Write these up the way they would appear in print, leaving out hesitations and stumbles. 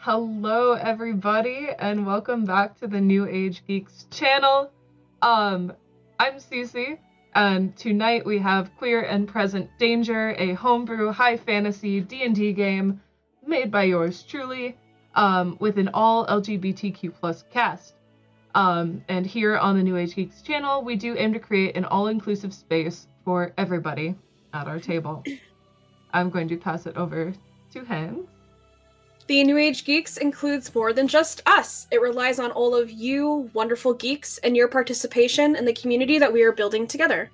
Hello, everybody, and welcome back to the New Age Geeks channel. I'm Cece, and tonight we have Queer and Present Danger, a homebrew high fantasy D&D game made by yours truly, with an all LGBTQ plus cast. And here on the New Age Geeks channel, we do aim to create an all-inclusive space for everybody at our table. I'm going to pass it over to Hans. The New Age Geeks includes more than just us. It relies on all of you wonderful geeks and your participation in the community that we are building together.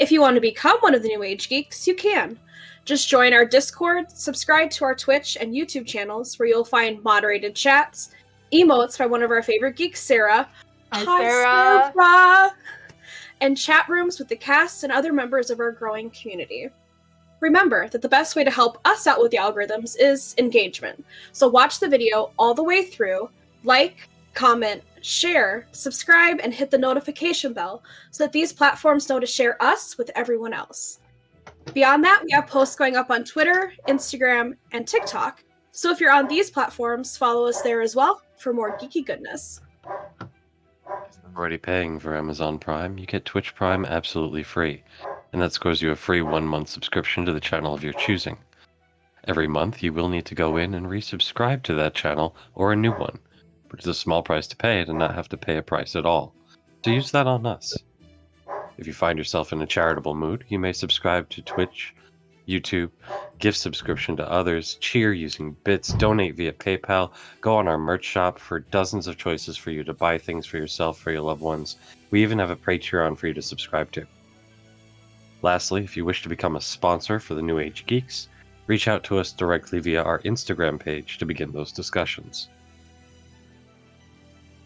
If you want to become one of the New Age Geeks, you can. Just join our Discord, subscribe to our Twitch and YouTube channels where you'll find moderated chats, emotes by one of our favorite geeks, Sarah. Hi, Sarah! And chat rooms with the cast and other members of our growing community. Remember that the best way to help us out with the algorithms is engagement. So watch the video all the way through, like, comment, share, subscribe, and hit the notification bell so that these platforms know to share us with everyone else. Beyond that, we have posts going up on Twitter, Instagram, and TikTok. So if you're on these platforms, follow us there as well for more geeky goodness. Already paying for Amazon Prime, you get Twitch Prime absolutely free, and that scores you a free 1-month subscription to the channel of your choosing. Every month, you will need to go in and resubscribe to that channel or a new one, but it's a small price to pay to not have to pay a price at all, so use that on us. If you find yourself in a charitable mood, you may subscribe to Twitch, YouTube, gift subscription to others, cheer using bits, donate via PayPal, go on our merch shop for dozens of choices for you to buy things for yourself, for your loved ones. We even have a Patreon for you to subscribe to. Lastly, if you wish to become a sponsor for the New Age Geeks, reach out to us directly via our Instagram page to begin those discussions.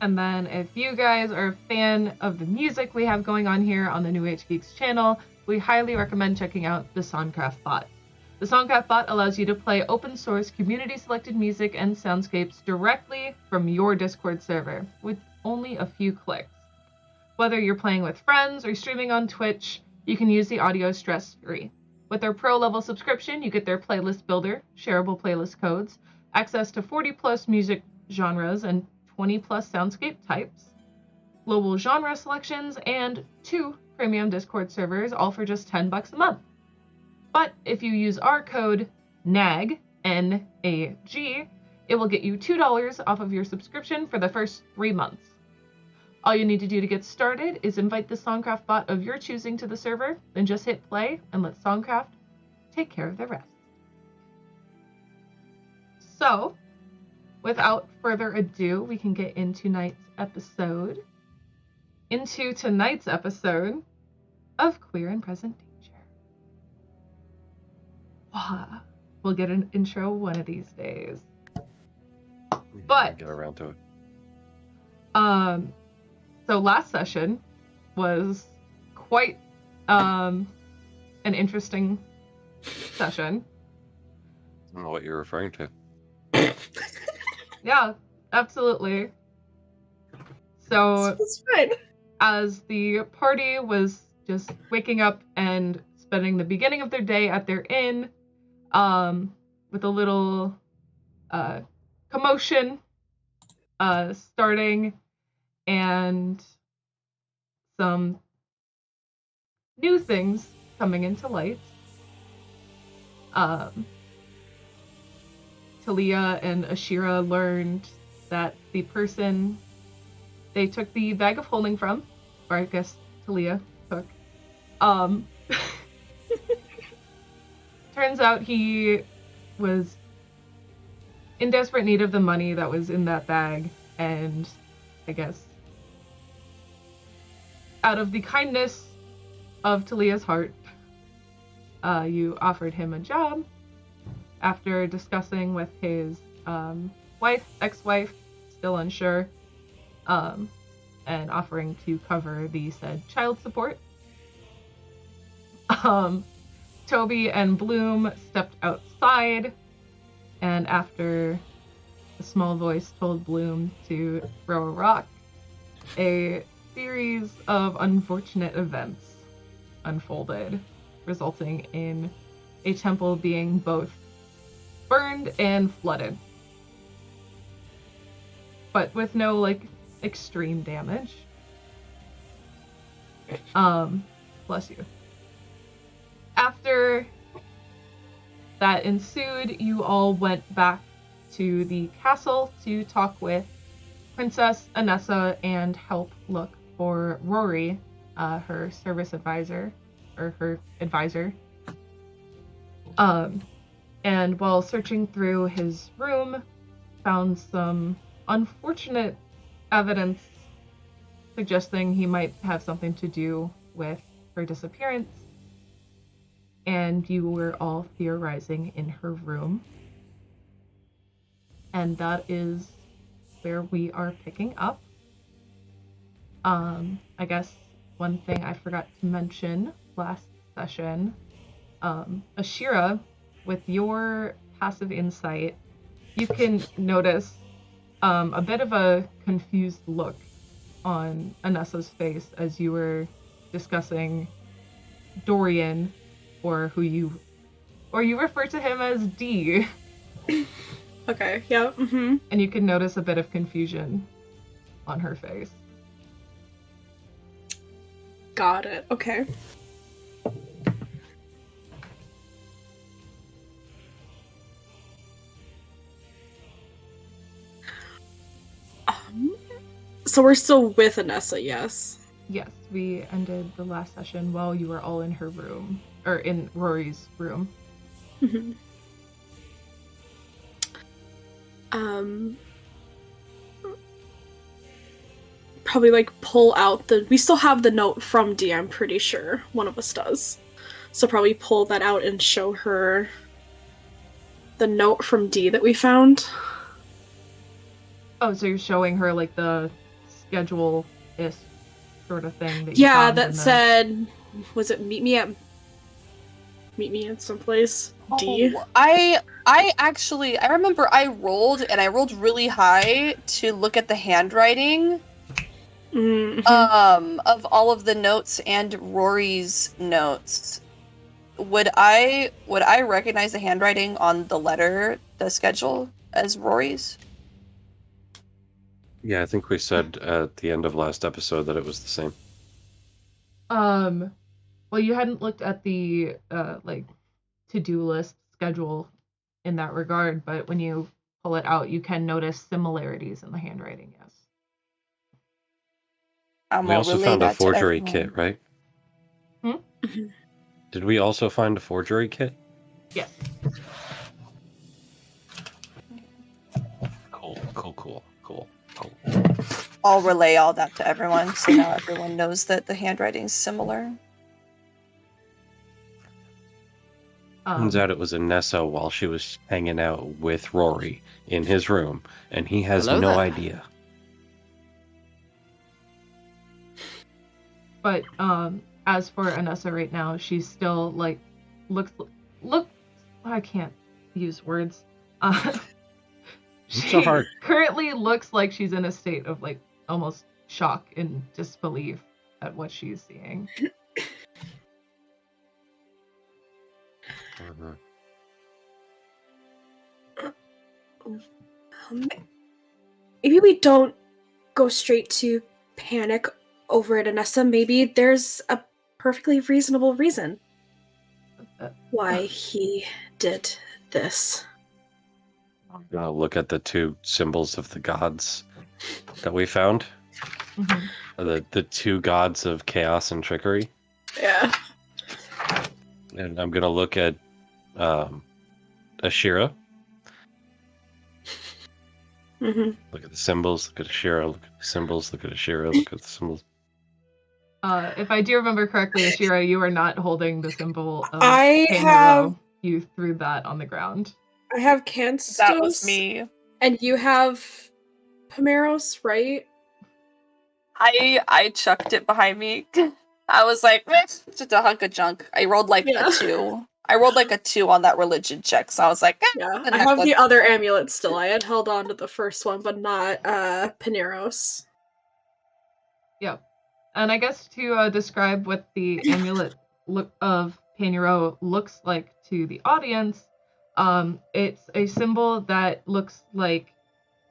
And then if you guys are a fan of the music we have going on here on the New Age Geeks channel, we highly recommend checking out the SonCraft bot. The SonCraft bot allows you to play open source community selected music and soundscapes directly from your Discord server with only a few clicks. Whether you're playing with friends or streaming on Twitch, you can use the audio stress-free. With their pro level subscription, you get their playlist builder, shareable playlist codes, access to 40 plus music genres and 20 plus soundscape types, global genre selections, and 2 premium Discord servers, all for just $10 a month. But if you use our code NAG, N-A-G, it will get you $2 off of your subscription for the first 3 months. All you need to do to get started is invite the SonCraft bot of your choosing to the server, then just hit play and let SonCraft take care of the rest. So, without further ado, we can get into tonight's episode of Queer and Present Danger. We'll get an intro one of these days. But get around to it. So last session was quite an interesting session. I don't know what you're referring to. Yeah, absolutely. So It's fine. As the party was just waking up and spending the beginning of their day at their inn, with a little commotion starting and some new things coming into light, Talia and Ashira learned that the person they took the bag of holding from, or I guess Talia took, turns out he was in desperate need of the money that was in that bag, and I guess out of the kindness of Talia's heart, you offered him a job after discussing with his ex-wife, still unsure, and offering to cover the said child support. Toby and Bloom stepped outside, and after a small voice told Bloom to throw a rock, a series of unfortunate events unfolded, resulting in a temple being both burned and flooded. but with no like extreme damage. Bless you. After that ensued, you all went back to the castle to talk with Princess Anessa and help look for Rory, her service advisor, or her advisor. And while searching through his room, found some unfortunate evidence suggesting he might have something to do with her disappearance. And you were all theorizing in her room. And that is where we are picking up. I guess one thing I forgot to mention last session, Ashira, with your passive insight, you can notice a bit of a confused look on Anessa's face as you were discussing Dorian, or you refer to him as D. Okay, yeah. Mm-hmm. And you can notice a bit of confusion on her face. Got it. Okay. So we're still with Anessa, yes? Yes, we ended the last session while you were all in her room, or in Rory's room. Mm-hmm. Probably like pull out we still have the note from D, I'm pretty sure. One of us does. So probably pull that out and show her the note from D that we found. Oh, so you're showing her like the schedule-ish sort of thing that you Yeah, found that said, was it meet me at someplace? D? Oh, I remember I rolled really high to look at the handwriting Mm-hmm. of all of the notes and Rory's notes. Would I recognize the handwriting on the letter, the schedule, as Rory's? Yeah, I think we said at the end of last episode that it was the same. Well, you hadn't looked at the like to-do list schedule in that regard, but when you pull it out, you can notice similarities in the handwriting, yes. We also found a forgery kit, right? Hmm? Did we also find a forgery kit? Yes. Cool. I'll relay all that to everyone, so now everyone knows that the handwriting's similar. Turns out it was Anessa while she was hanging out with Rory in his room, and he has Hello no there. idea. But as for Anessa right now, she's still like look I can't use words. She so hard. currently looks like she's in a state of like almost shock and disbelief at what she's seeing. Maybe we don't go straight to panic over it, Anessa. Maybe there's a perfectly reasonable reason why he did this. I'm gonna look at the two symbols of the gods that we found. Mm-hmm. The two gods of chaos and trickery. Yeah. And I'm gonna look at Ashira. Mm-hmm. Look at the symbols, look at Ashira, look at the symbols, look at Ashira, look at the symbols. If I do remember correctly, Ashira, you are not holding the symbol of I Pain have- Row. You threw that on the ground. I have Canstos. That was me. And you have Pomeros, right? I chucked it behind me. I was like, just a hunk of junk. I rolled like Yeah. a 2. I rolled like a 2 on that religion check, so I was like, Yeah. the I have the necklace. other amulet still. I had held on to the first one, but not Paneros. Yep. And I guess to describe what the amulet look of Painero looks like to the audience, it's a symbol that looks like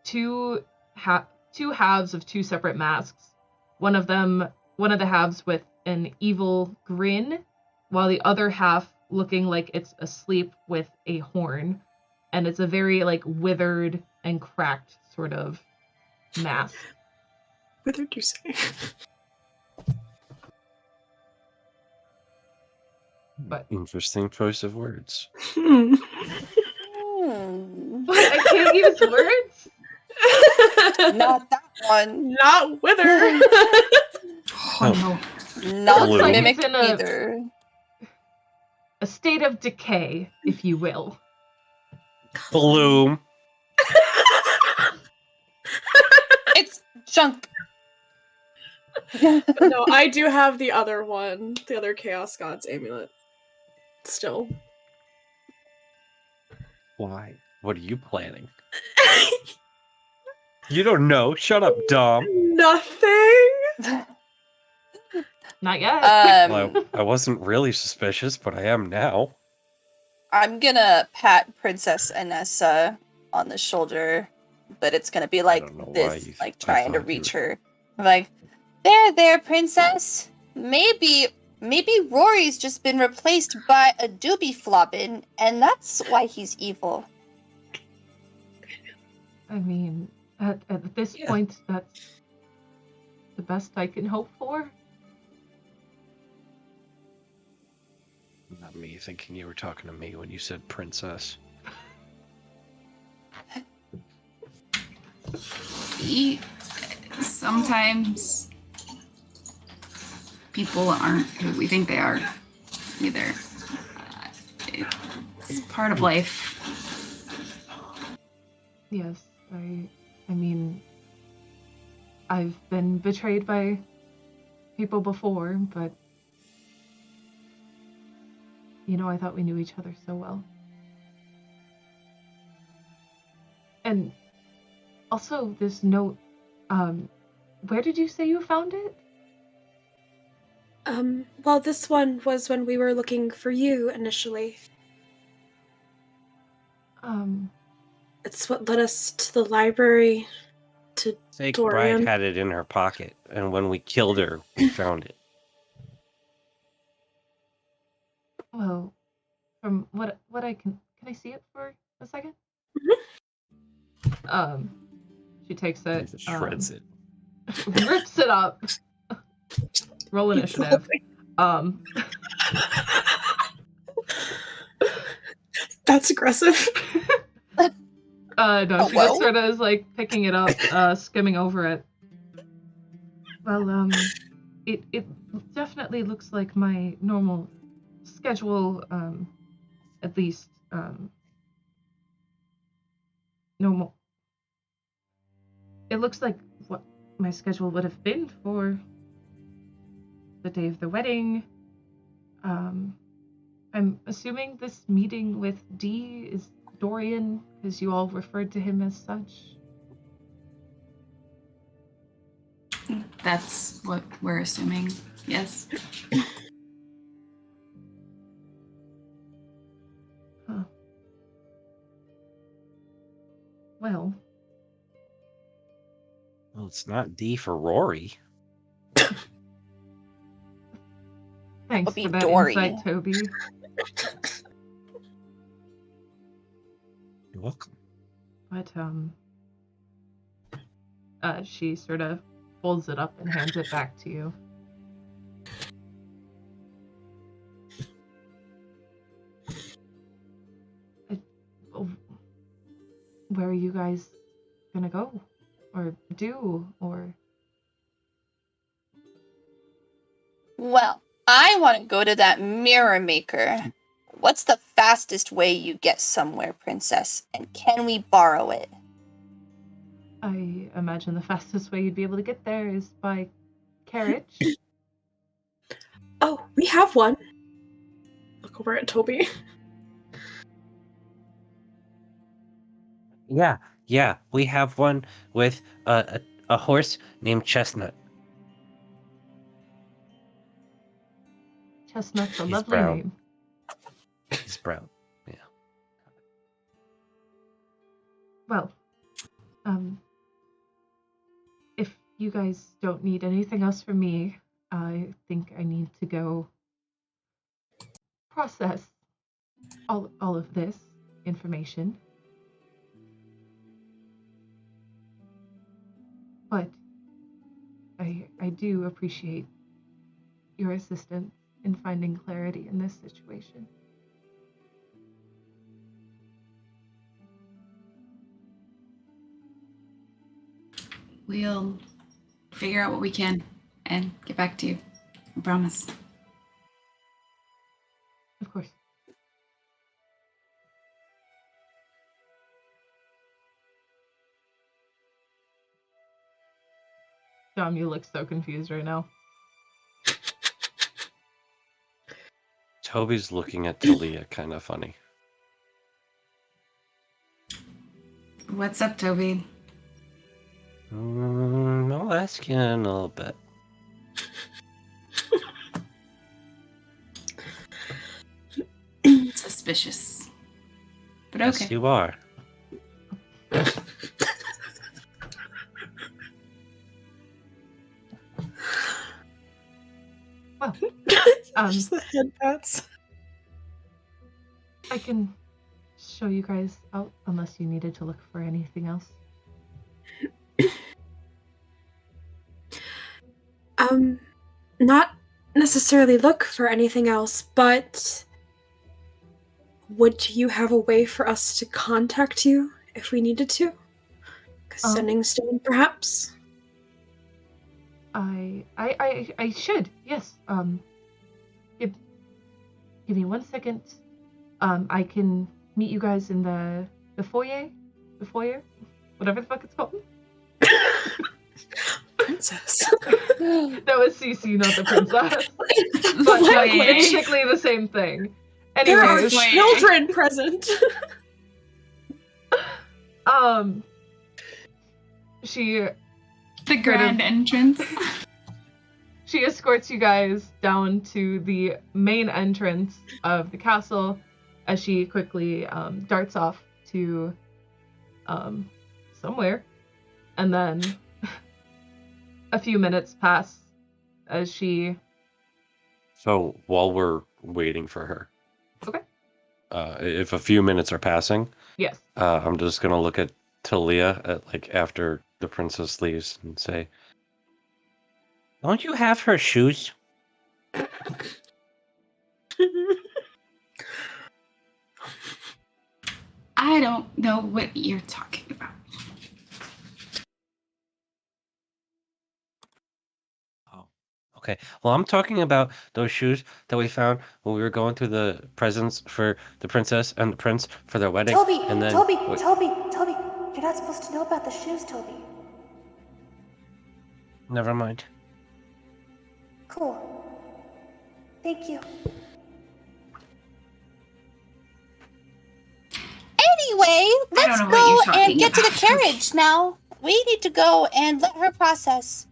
two two halves of two separate masks. One of the halves with an evil grin, while the other half looking like it's asleep with a horn. And it's a very, like, withered and cracked sort of mask. Withered, you say? But Interesting choice of words. Hmm. Hmm. But I can't use words? Not that one. Not wither. Oh Not Blue. Like mimic it's in either. A state of decay, if you will. Bloom. It's junk. No, I do have the other one, the other Chaos God's amulet. Still. Why? What are you planning? You don't know. Shut up, Dom. Nothing. Not yet. Well, I wasn't really suspicious, but I am now. I'm gonna pat Princess Anessa on the shoulder, but it's gonna be like don't know why this, you- like I trying to thought you reach were- her. I'm like, there, Princess. Maybe Rory's just been replaced by a doobie flobbin, and that's why he's evil. I mean, at this Yeah. point, that's the best I can hope for. Not me thinking you were talking to me when you said princess. Sometimes people aren't who we think they are either. It's part of life. Yes, I mean, I've been betrayed by people before, but I thought we knew each other so well. And also, this note, where did you say you found it? Well, this one was when we were looking for you initially. It's what led us to the library, to Fake Dorian. Bride had it in her pocket, and when we killed her, we found it. Well, from what I can I see it for a second? She takes it, Just shreds it. rips it up. Roll initiative. That's aggressive. No, she Hello? just sort of is like picking it up, skimming over it. Well, it definitely looks like my normal schedule, at least, normal. It looks like what my schedule would have been for the day of the wedding. I'm assuming this meeting with Dee is Dorian, because you all referred to him as such. That's what we're assuming. Yes. Huh. Well, Well, it's not D for Rory. thanks would be for that Dory. insight, Toby. You're welcome. But, she sort of folds it up and hands it back to you. Where are you guys gonna go? Or do? Or... Well, I want to go to that mirror maker. What's the fastest way you get somewhere, Princess? And can we borrow it? I imagine the fastest way you'd be able to get there is by carriage. Oh, we have one. Look over at Toby. Yeah, we have one with a horse named Chestnut. Chestnut's a He's lovely brown. name. He's brown. Yeah. Well, you guys don't need anything else from me, I think I need to go process all of this information. But I do appreciate your assistance in finding clarity in this situation. We'll figure out what we can and get back to you. I promise. Of course. Dom, you look so confused right now. Toby's looking at Talia kind of funny. What's up, Toby? I'll ask you in a little bit. Suspicious. But okay. Yes, you are. Well, Just the head pats. I can show you guys out unless you needed to look for anything else. Not necessarily look for anything else, but would you have a way for us to contact you if we needed to? Sending stone, perhaps? I should, yes. Give me 1 second. I can meet you guys in the foyer? The foyer? Whatever the fuck it's called. Princess. That was CC, not the princess. The But like, language. basically the same thing. There are Anyways, children present. she The grand entrance. She escorts you guys down to the main entrance of the castle as she quickly darts off to somewhere. And then a few minutes pass as she... So while we're waiting for her, Okay. If a few minutes are passing, Yes. I'm just gonna look at Talia after the princess leaves and say, "Don't you have her shoes?" I don't know what you're talking about. Okay. Well, I'm talking about those shoes that we found when we were going through the presents for the princess and the prince for their wedding. Toby, and then Toby, you're not supposed to know about the shoes, Toby. Never mind. Cool. Thank you. Anyway, let's know what go you're talking and get to the about. carriage now. We need to go and let her process.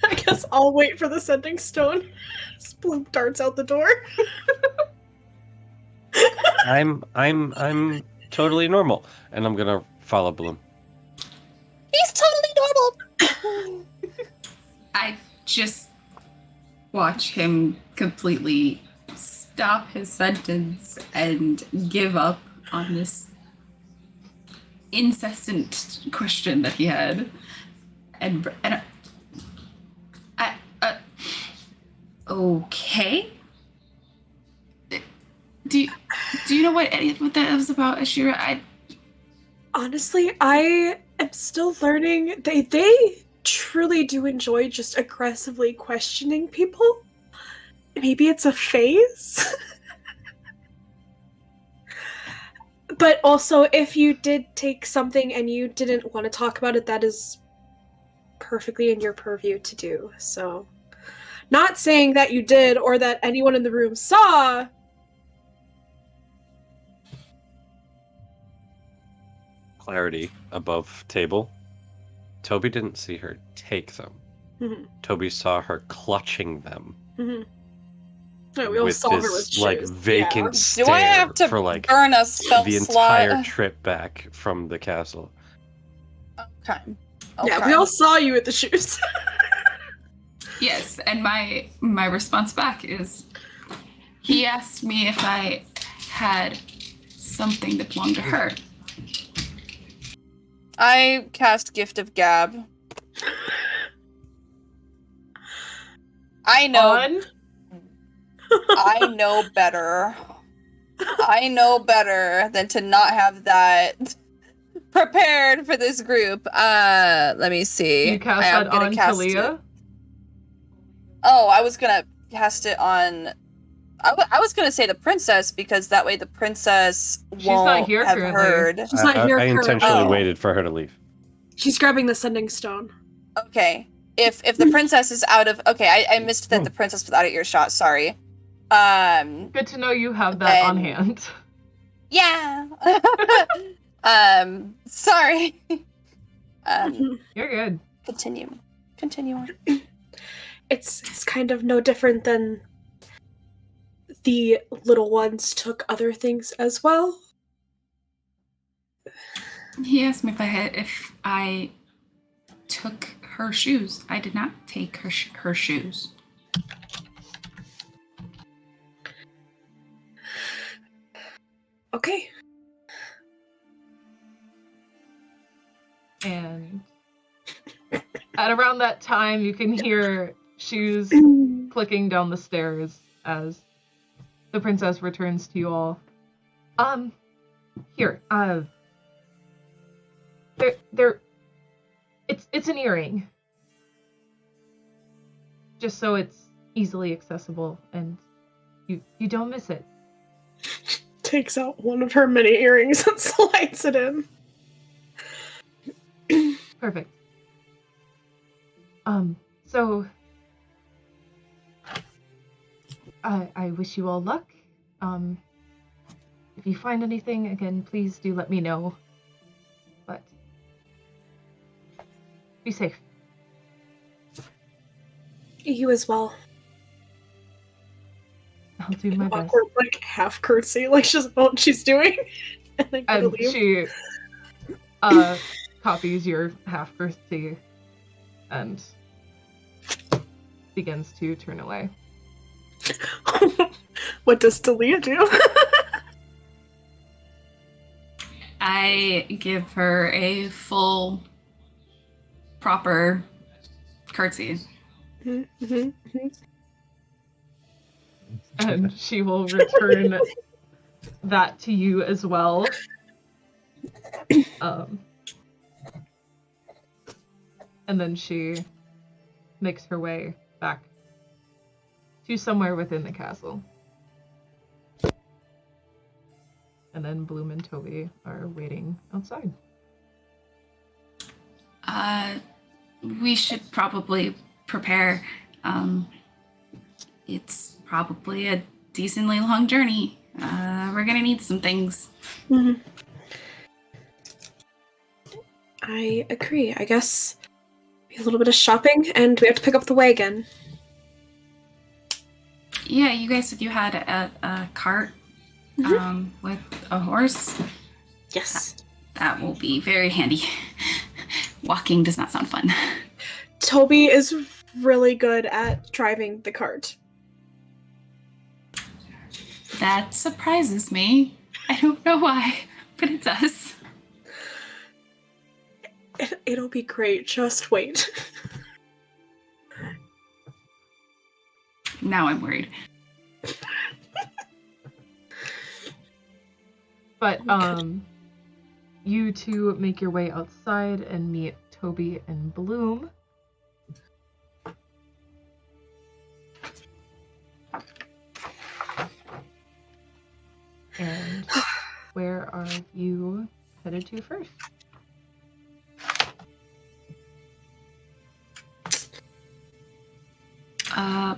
I guess I'll wait for the sending stone. Bloom darts out the door. I'm totally normal, and I'm gonna follow Bloom. He's totally normal. I just watch him completely stop his sentence and give up on this incessant question that he had. And okay. Do you know what that was about, Ashira? Honestly, I am still learning. They truly do enjoy just aggressively questioning people. Maybe it's a phase. But also, if you did take something and you didn't want to talk about it, that is perfectly in your purview to do. So, not saying that you did or that anyone in the room saw. Clarity above table. Toby didn't see her take them. Mm-hmm. Toby saw her clutching them. Mm-hmm. No, we all with saw her this with shoes. vacant Do stare I have to for burn a spell the slot? entire trip back from the castle. Okay. Yeah, we all saw you at the shoes. Yes, and my response back is, he asked me if I had something that belonged to her. I cast Gift of Gab. I know. On? I know better. I know better than to not have that prepared for this group. Let me see. You cast that on Talia? Oh, I was gonna cast it on. I was gonna say the princess because that way the princess She's not won't here have currently. heard. She's not here. I intentionally Oh. waited for her to leave. She's grabbing the sending stone. Okay, if the princess is out of I missed that the princess was out of earshot. Sorry. Good to know you have that on hand. Yeah. Sorry. You're good. Continue on. It's kind of no different than the little ones took other things as well. He asked me if I took her shoes. I did not take her shoes. Okay. And at around that time, you can hear shoes clicking down the stairs as the princess returns to you all. Here, it's an earring. Just so it's easily accessible and you don't miss it. Takes out one of her many earrings and slides it in. Perfect. So I wish you all luck. If you find anything, again, please do let me know. But be safe. You as well. I'll do my best. Awkward, like half curtsy, like she's what she's doing. And then And leave. she copies your half birthday and begins to turn away. What does Talia do? I give her a full, proper curtsy. And she will return that to you as well. And then she makes her way back to somewhere within the castle. And then Bloom and Toby are waiting outside. We should probably prepare. It's probably a decently long journey. We're gonna need some things. Mm-hmm. I agree. I guess a little bit of shopping, and we have to pick up the wagon. Yeah, you guys said you had a cart with a horse. Yes. That will be very handy. Walking does not sound fun. Toby is really good at driving the cart. That surprises me. I don't know why, but it does. It'll be great. Just wait. Now I'm worried. But you two make your way outside and meet Toby and Bloom. And where are you headed to first?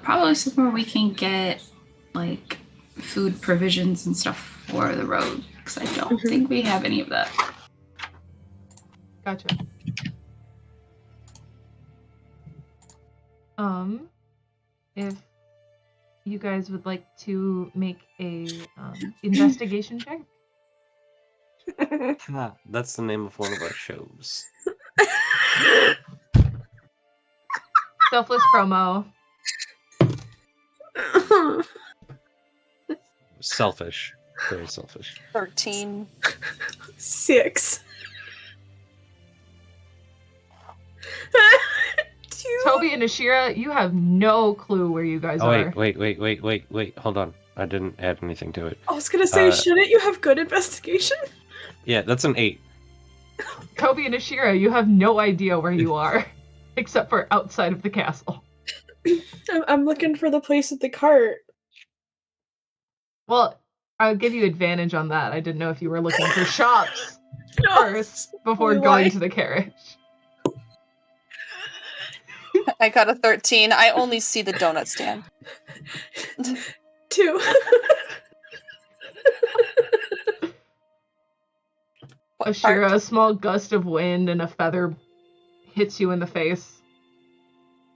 Probably somewhere we can get like food provisions and stuff for the road, because I don't think we have any of that. Gotcha. If you guys would like to make a investigation check. That's the name of one of our shows. Selfless promo. Selfish. Very selfish. 13. 6. 2. Toby and Ashira, you have no clue where you guys Oh, are. wait. Hold on. I didn't add anything to it. I was gonna say, shouldn't you have good investigation? Yeah, that's an 8. Toby and Ashira, you have no idea where you are, except for outside of the castle. I'm looking for the place with the cart. Well, I'll give you advantage on that. I didn't know if you were looking for shops first before Why? going to the carriage. I got a 13. I only see the donut stand. 2. What Ashira, part? a small gust of wind and a feather hits you in the face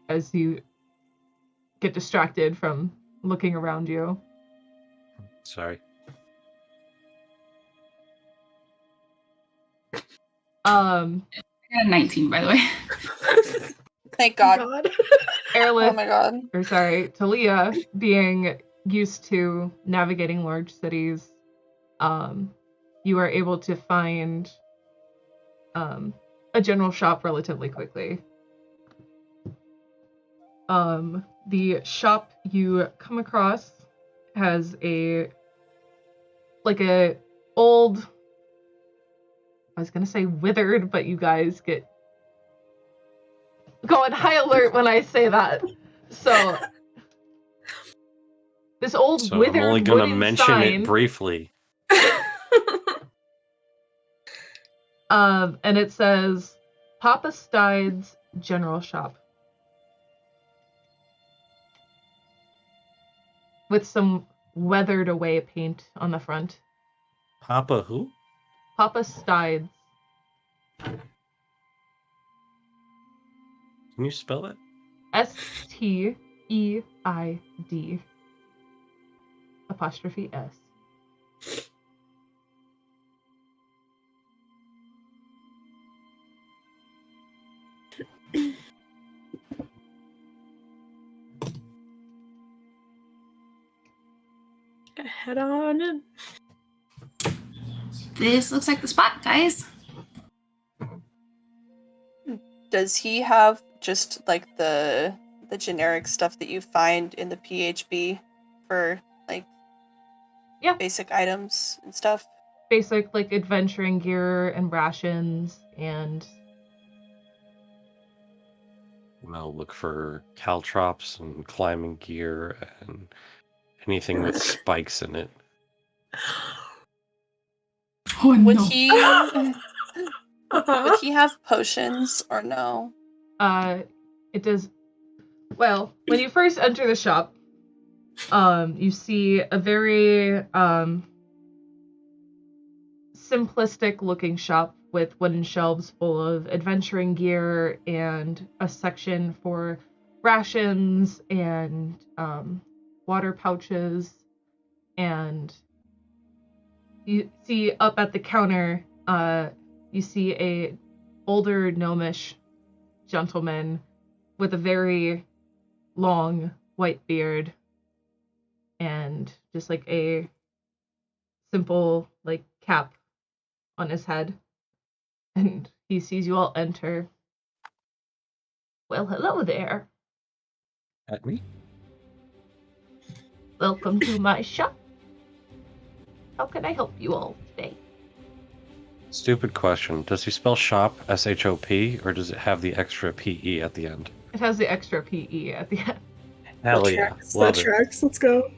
as you get distracted from looking around you. Sorry. I got a 19, by the way. Thank God. Arilith, Oh my God. Talia, being used to navigating large cities, you are able to find a general shop relatively quickly. The shop you come across has a old, I was gonna say withered, but you guys get go on high alert when I say that. So this old withered I'm only gonna wooden mention sign, it briefly. and it says Papa Stide's General Shop with some weathered away paint on the front. Papa who? Papa Stide's. Can you spell it? STEID apostrophe S. Head on in. This looks like the spot, guys. Does he have just like the generic stuff that you find in the PHB for like basic items and stuff? Basic like adventuring gear and rations and I'll look for caltrops and climbing gear and anything with spikes in it. Oh Would no. he would he have potions or no? it does. Well, when you first enter the shop, you see a very simplistic looking shop with wooden shelves full of adventuring gear and a section for rations and water pouches, and you see up at the counter you see a older gnomish gentleman with a very long white beard and just like a simple like cap on his head, and he sees you all enter. Well, hello there. At me? Welcome to my shop. How can I help you all today? Stupid question. Does he spell shop S-H-O-P or does it have the extra P-E at the end? It has the extra PE at the end. Hell That yeah. tracks. Love That it. tracks. Let's go.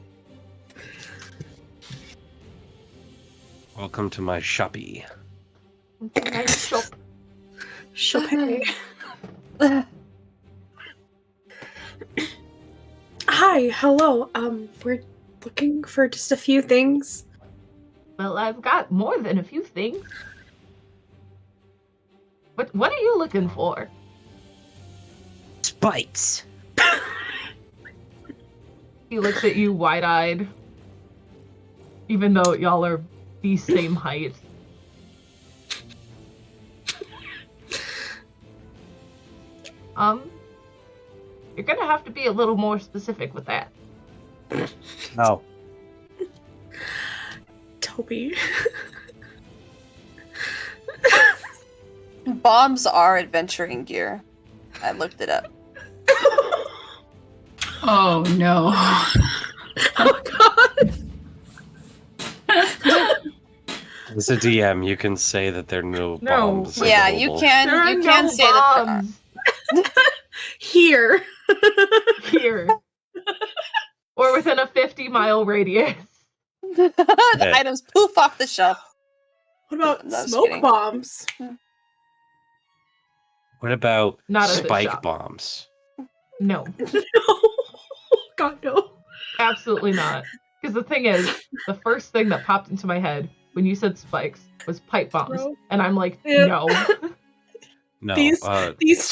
Welcome to my shoppy. Nice shop. Chopin. Hi, hello. We're looking for just a few things. Well, I've got more than a few things. What are you looking for? Spikes. He looks at you wide-eyed, even though y'all are the same height. You're gonna have to be a little more specific with that. No. Toby. Bombs are adventuring gear. I looked it up. Oh no. Oh god. As a DM, you can say that there are no No. bombs Yeah, available. you can. There are You no can say that there are. bombs Here. here. Or within a 50-mile radius. The items poof off the shelf. What about No, I'm just smoke kidding. bombs? What about Not at the spike shop. bombs? No, No. God, no. absolutely not. Because the thing is, the first thing that popped into my head when you said spikes was pipe bombs. Bro. And I'm like, Yeah. no. No. These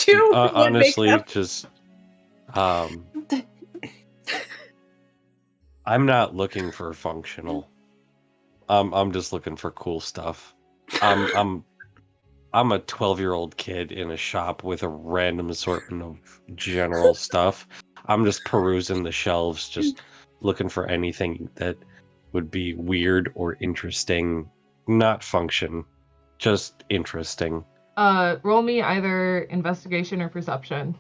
two would honestly, make them. just I'm not looking for functional. I'm just looking for cool stuff. I'm a 12-year-old kid in a shop with a random assortment of general stuff. I'm just perusing the shelves, just looking for anything that would be weird or interesting, not function, just interesting. Roll me either investigation or perception.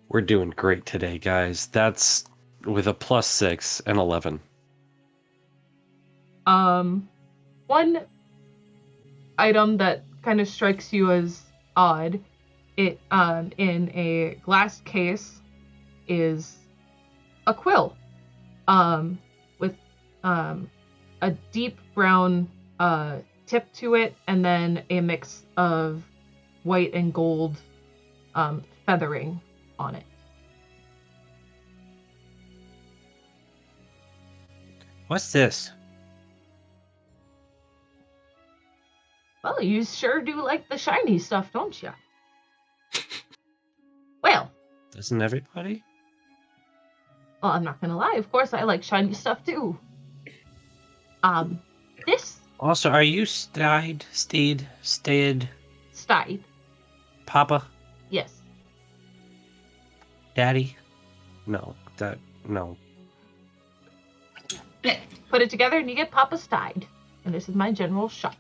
We're doing great today, guys. That's with a +6 and 11. One item that kind of strikes you as odd, it in a glass case is a quill, with a deep brown tip to it, and then a mix of white and gold feathering on it. What's this? Well, you sure do like the shiny stuff, don't you? Well, Doesn't everybody? I'm not gonna lie. Of course, I like shiny stuff too. This Also, are you stayed, stide, Papa, yes. Daddy? No. No. Put it together and you get Papa Stide. And this is my general shop.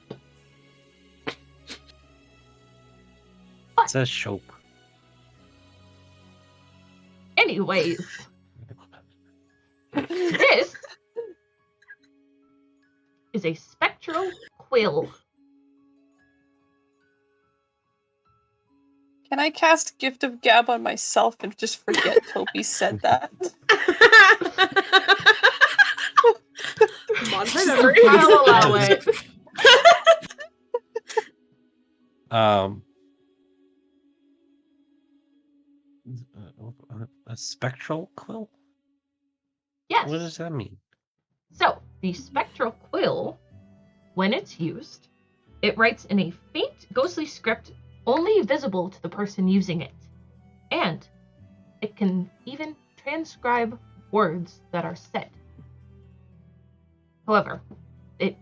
It says soap. Anyways, this is a spectral quill. Can I cast Gift of Gab on myself and just forget Toby said that? Modify memory. I'll allow it. A spectral quill? Yes. What does that mean? So, the spectral quill, when it's used, it writes in a faint, ghostly script only visible to the person using it. And it can even transcribe words that are said. However, it's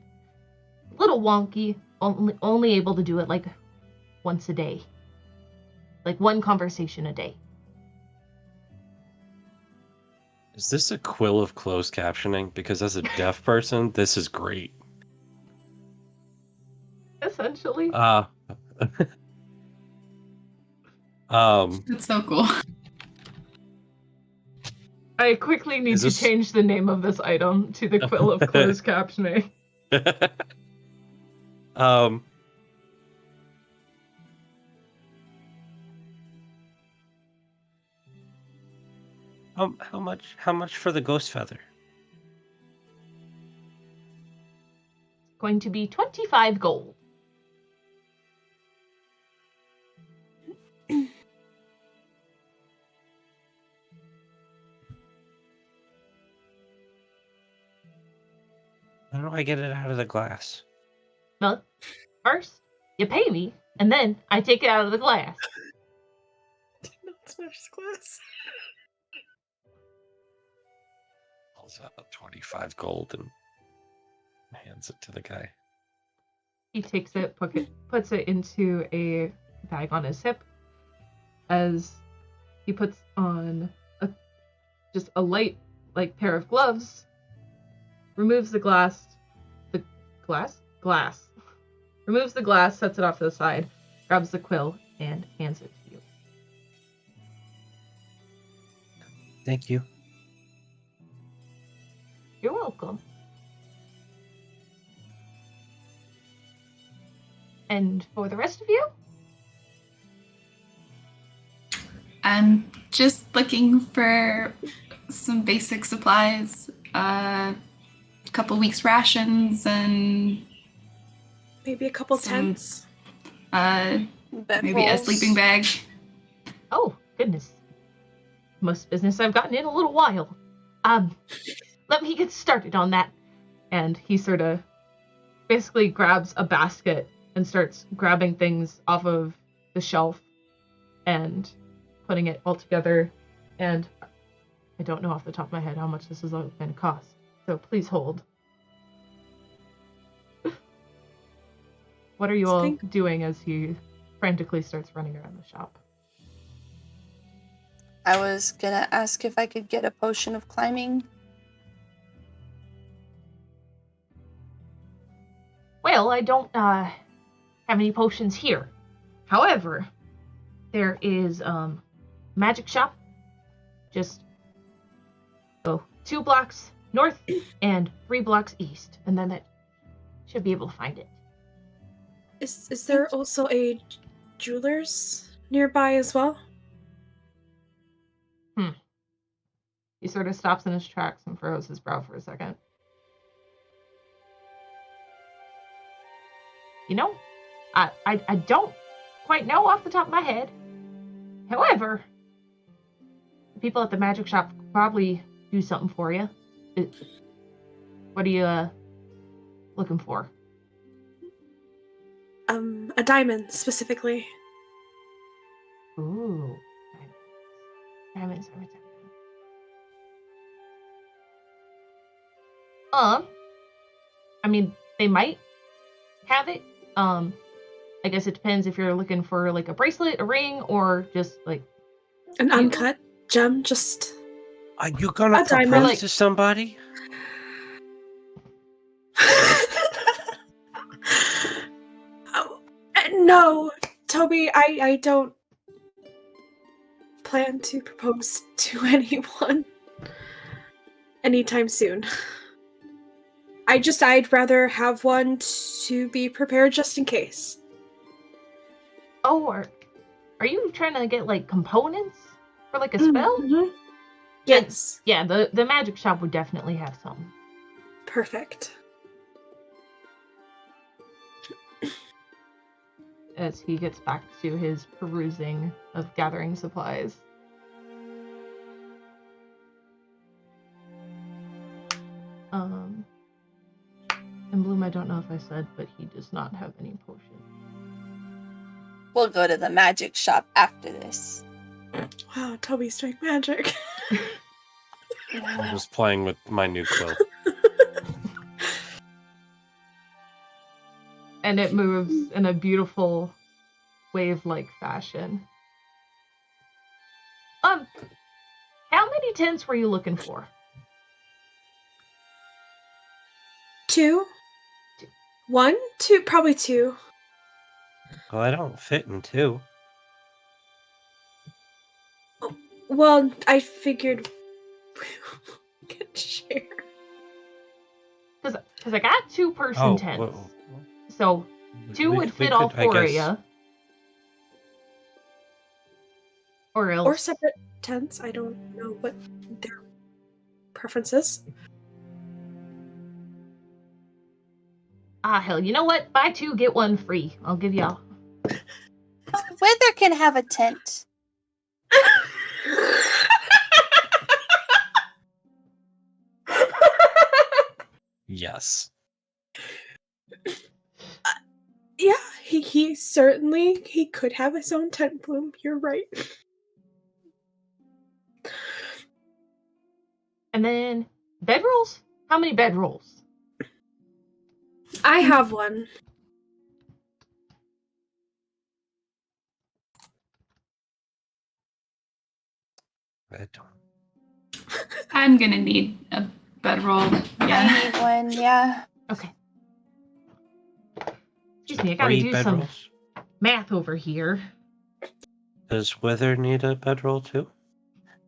a little wonky, only able to do it like once a day. Like one conversation a day. Is this a quill of closed captioning? Because as a deaf person, this is great. Essentially. That's so cool. I quickly need Is to this- change the name of this item to the quill of closed captioning. How much for the ghost feather? Going to be 25 gold. How do I get it out of the glass? Well, first, you pay me, and then I take it out of the glass. Smash glass. Pulls out 25 gold and hands it to the guy. He takes it, puts it into a bag on his hip, as he puts on just a light, pair of gloves, removes the glass, removes the glass, sets it off to the side, grabs the quill, and hands it to you. Thank you. You're welcome. And for the rest of you? I'm just looking for some basic supplies, a couple weeks rations, and Maybe a couple Some- tents. maybe a sleeping bag. Oh, goodness. Most business I've gotten in a little while. Let me get started on that. And he sort of basically grabs a basket and starts grabbing things off of the shelf and putting it all together. And I don't know off the top of my head how much this is all going to cost. So please hold. What are you all doing as he frantically starts running around the shop? I was gonna ask if I could get a potion of climbing. Well, I don't have any potions here. However, there is magic shop just 2 blocks north and 3 blocks east, and then that should be able to find it. Is there also a jeweler's nearby as well? He sort of stops in his tracks and furrows his brow for a second. You know, I don't quite know off the top of my head. However, the people at the magic shop could probably do something for you. What are you looking for? A diamond specifically. Ooh, diamonds. I mean, they might have it. I guess it depends if you're looking for like a bracelet, a ring, or just like An uncut gem, just Are you gonna A diamond. propose to somebody? Oh, no, Toby, I don't plan to propose to anyone anytime soon. I'd rather have one to be prepared just in case. Oh, are you trying to get like components for like a spell? Mhm. Yes. Yeah, the magic shop would definitely have some. Perfect. As he gets back to his perusing of gathering supplies. And Bloom, I don't know if I said, but he does not have any potions. We'll go to the magic shop after this. Wow, Toby's doing magic. I'm just playing with my new quill. And it moves in a beautiful wave-like fashion. How many tents were you looking for? 2? 1? 2? Probably 2. Well, I don't fit in 2. Well, I figured we could share. Because I got 2-person tents. well, So 2 would fit all 4 of you. Or else. Or separate tents. I don't know what their preference is. Ah, hell, you know what? Buy 2, get 1 free. I'll give y'all. Wither can have a tent. Yes. Yeah, he certainly he could have his own tent, Bloom. You're right. And then bedrolls? How many bedrolls? I have one. I don't. I'm gonna need a bedroll. I Yeah. need one, yeah. Okay. Excuse me, I gotta 3 do some bedrolls. math over here. Does Wither need a bedroll too?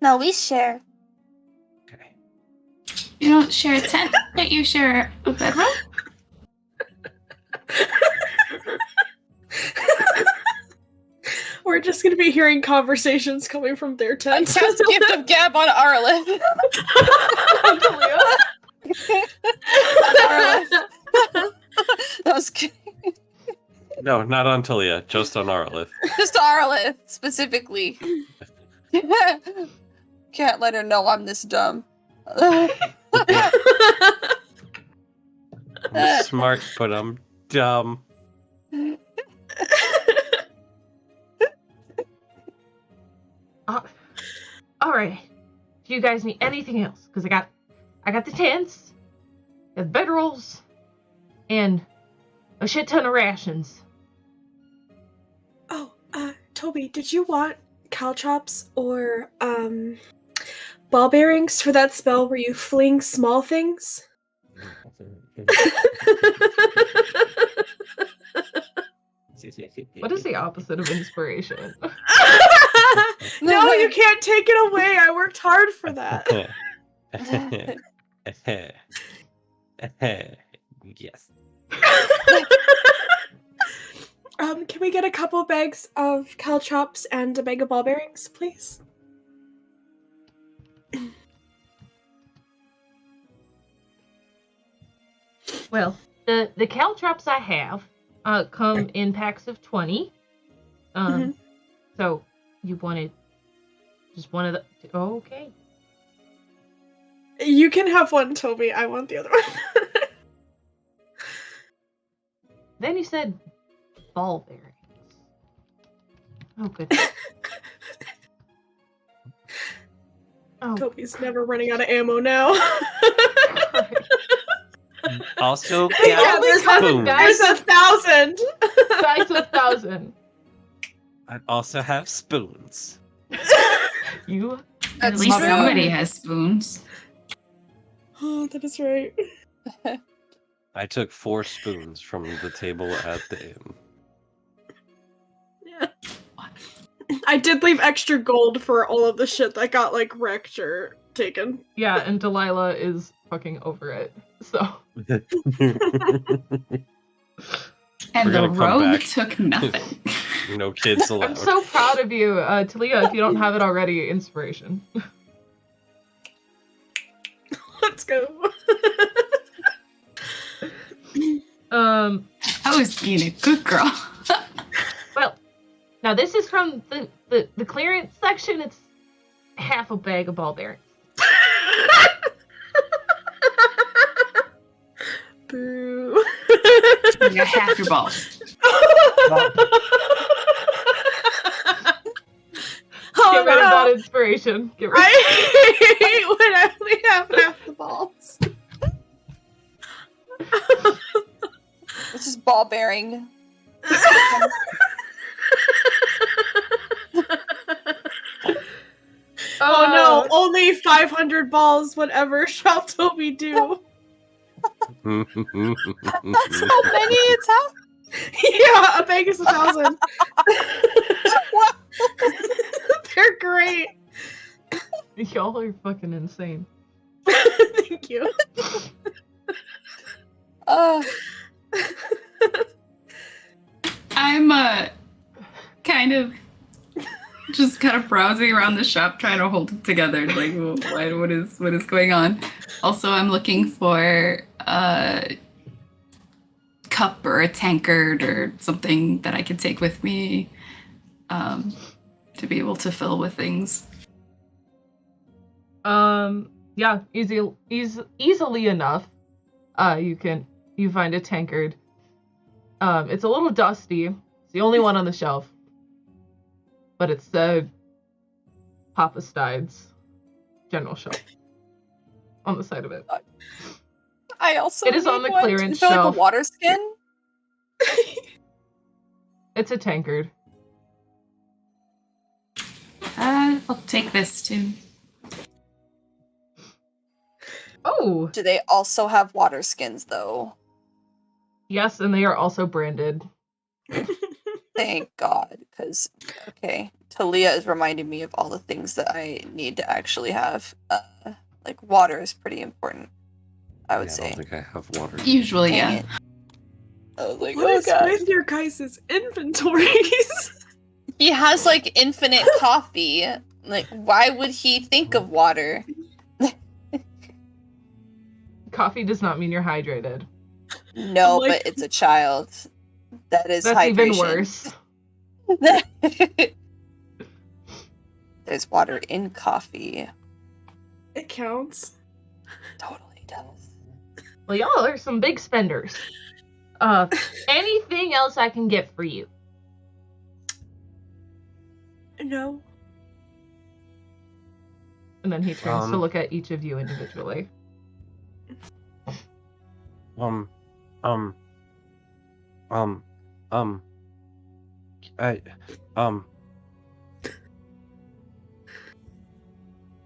No, we share. Okay. You don't share a tent, but you share a bedroll? We're just gonna be hearing conversations coming from their I tent. cast Gift of Gab on Arlith. That was good. No, not on Talia, just on Arilith. Just Arlith, specifically. Can't let her know I'm this dumb. I'm smart, but I'm dumb. All right. Do you guys need anything else? Because I got the tents, the bedrolls, and a shit ton of rations. Oh, Toby, did you want caltrops or ball bearings for that spell where you fling small things? What is the opposite of inspiration? No, you can't take it away. I worked hard for that. Yes. Can we get a couple bags of caltrops and a bag of ball bearings, please? Well, the caltrops I have come in packs of 20. So you wanted just one of the... Okay. You can have one, Toby. I want the other one. Then you said ball bearings. Oh, goodness. Oh, Toby's never running out of ammo now. Also, Yeah, yeah, there's spoons. There's 1,000. bags of 1,000. I also have spoons. You... At That's least true. somebody has spoons. Oh, that is right. I took 4 spoons from the table at the inn. Yeah. I did leave extra gold for all of the shit that got, like, wrecked or taken. Yeah, and Delilah is fucking over it. So... And We're the gonna come rogue back. took nothing. No kids allowed. I'm so proud of you, Talia, if you don't have it already, inspiration. Let's go. I was being a good girl. Well, now this is from the clearance section. It's half a bag of ball bearings. Boo. You got half your balls. Oh, Get rid of that no. inspiration. Get rid I hate when I only have half the balls. This is ball bearing. Oh no, only 500 balls, whatever shall Toby do? That's how many it's how? Yeah, a bag is 1,000. What? They're great. Y'all are fucking insane. Thank you. I'm kind of browsing around the shop trying to hold it together. Like, what is going on? Also, I'm looking for a cup or a tankard or something that I could take with me to be able to fill with things. Yeah, easily enough. You find a tankard. It's a little dusty. It's the only one on the shelf. But it said Papa Stide's general shelf on the side of it. I also It is need on the one. clearance Is there like shelf. a water skin? It's a tankard. I'll take this too. Oh, Do they also have water skins, though? yes, and they are also branded. Thank God, because, okay, Talia is reminding me of all the things that I need to actually have. Like, water is pretty important, I would I say. don't think I have water. Usually, Dang yeah. it. I was like, What oh is God. with your guys' inventories? He has, like, infinite coffee. Like, why would he think of water? Coffee does not mean you're hydrated. No, Like- but it's a child. That is That's hydration. even worse. There's water in coffee. It counts. Totally does. Well, y'all are some big spenders. Anything else I can get for you? No. And then he turns to look at each of you individually.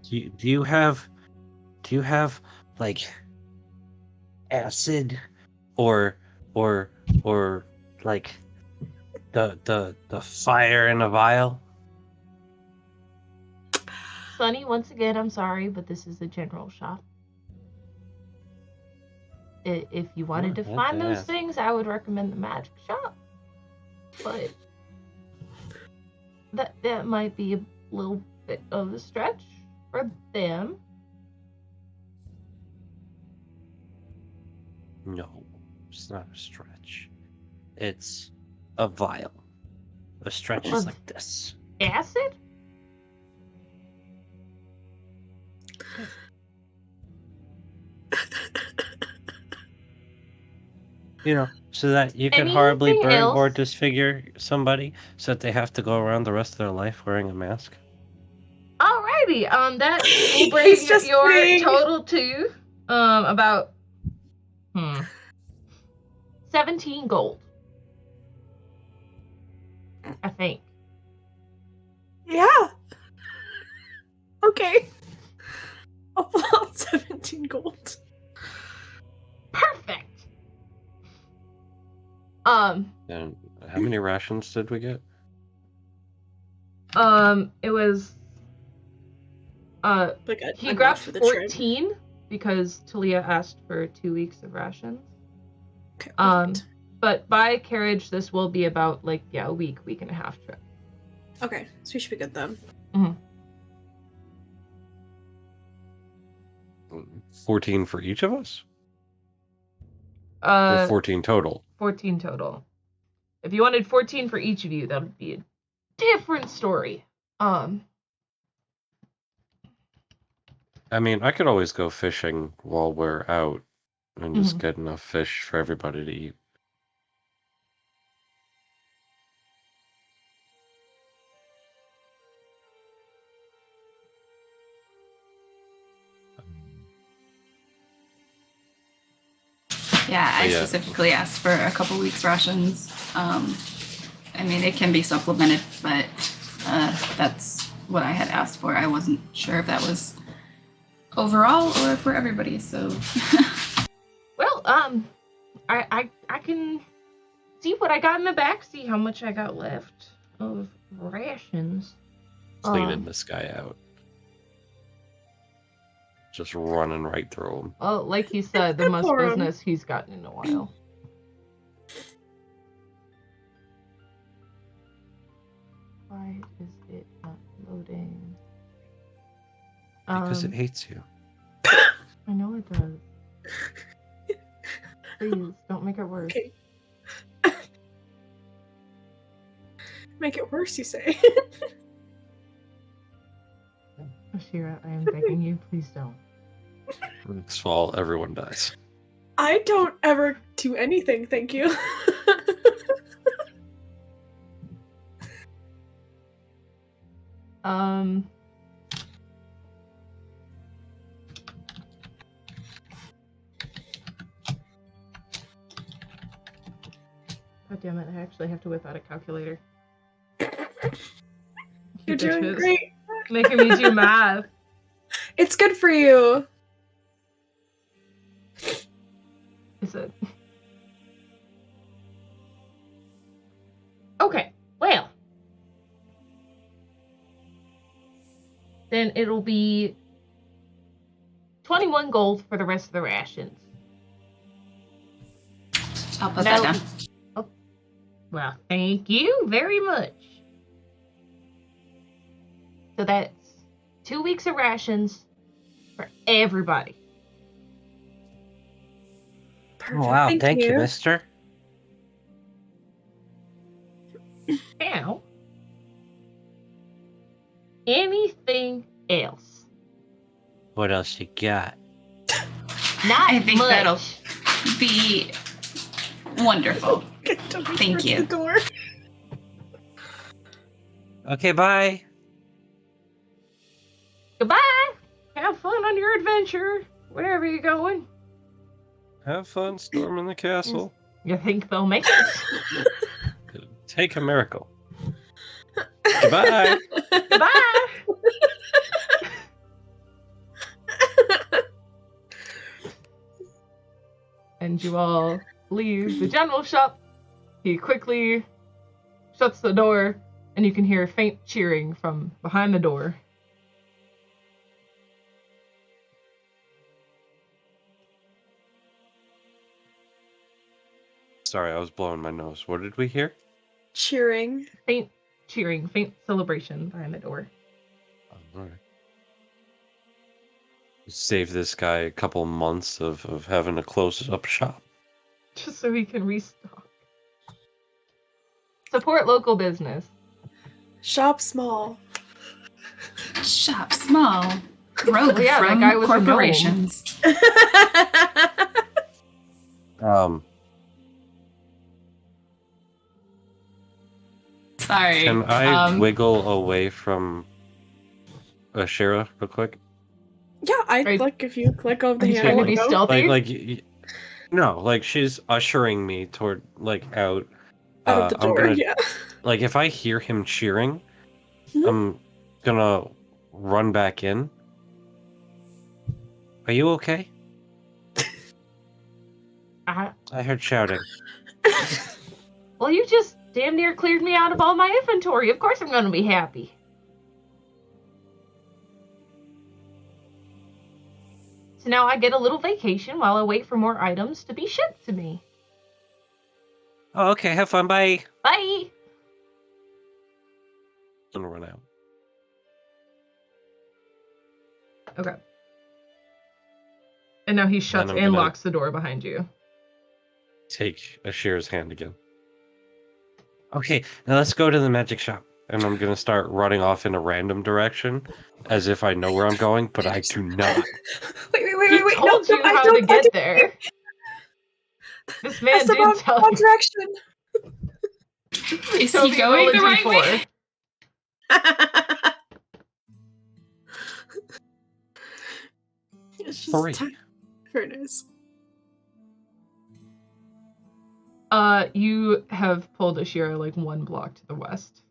Do you have like acid or like the fire in a vial? Sonny, once again, I'm sorry, but this is a general shop. If you wanted to find those things, I would recommend the magic shop. But that might be a little bit of a stretch for them. No, it's not a stretch. It's a vial. A stretch is like this. Acid? You know, so that you can horribly Anything burn or else? disfigure somebody so that they have to go around the rest of their life wearing a mask. Alrighty, that will bring He's just your kidding. total to about 17 gold. I think. Yeah. Okay. I'll pull out 17 gold. Perfect. And how many rations did we get? It was Like he enough grabbed for the trip. 14 because Talia asked for 2 weeks of rations. Okay, perfect. But by carriage, this will be about like a week and a half trip. Okay, so we should be good then. 14 for each of us? Uh, Or 14 total? 14 total. If you wanted 14 for each of you, that would be a different story. I mean, I could always go fishing while we're out and just get enough fish for everybody to eat. Yeah, I Yeah. specifically asked for a couple weeks rations. I mean, it can be supplemented, but that's what I had asked for. I wasn't sure if that was overall or for everybody, so. Well, I can see what I got in the back, see how much I got left of rations. Cleaning this guy out. Just running right through him. Well, like he said, the most for him. business he's gotten in a while. Why is it not loading? Because it hates you. I know it does. Please, don't make it worse. Okay. Make it worse, you say? Ashira, I am begging you, please don't. Next fall, everyone dies. I don't ever do anything, thank you. God damn it, I actually have to whip out a calculator. You're doing bitches. great. Making me do math. It's good for you. Is it? Okay, well. Then it'll be 21 gold for the rest of the rations. I'll put that down. Oh, well, thank you very much. So that's 2 weeks of rations for everybody. Perfect. Oh, wow, thank you, mister. Now, anything else? What else you got? Not I think much. that'll be wonderful. Thank you. The door. Okay, bye. Goodbye. Have fun on your adventure, wherever you're going. Have fun storming the castle. You think they'll make it? Take a miracle. Goodbye. Goodbye. And you all leave the general shop. He quickly shuts the door, and you can hear faint cheering from behind the door. Sorry, I was blowing my nose. What did we hear? Cheering. Faint cheering, faint celebration behind the door. Oh, all right. Save this guy a couple months of having to close up shop. Just so he can restock. Support local business. Shop small. Shop small. Growth Well, yeah, that from guy was a gnome. corporations. Sorry. Can I wiggle away from Ashira real quick? Yeah, Right. like if you click over the Are you trying handle. to be and go. stealthy? No, like she's ushering me toward out. Out of the door, I'm gonna, yeah. Like if I hear him cheering, Mhm. I'm gonna run back in. Are you okay? I heard shouting. Well, you just damn near cleared me out of all my inventory. Of course I'm going to be happy. So now I get a little vacation while I wait for more items to be shipped to me. Oh, okay, have fun, bye. Bye! I'm gonna run out. Okay. And now he shuts I'm and gonna- locks the door behind you. Take Ashira's hand again. Okay, now let's go to the magic shop. And I'm gonna start running off in a random direction, as if I know where I'm going, but I do not. Wait. He No, told you I how don't to get want there. This man That's the did wrong tell you. direction. Is Toby, he going roll a the right D4. way? It's just 3. Very nice. You have pulled Ashira like 1 block to the west.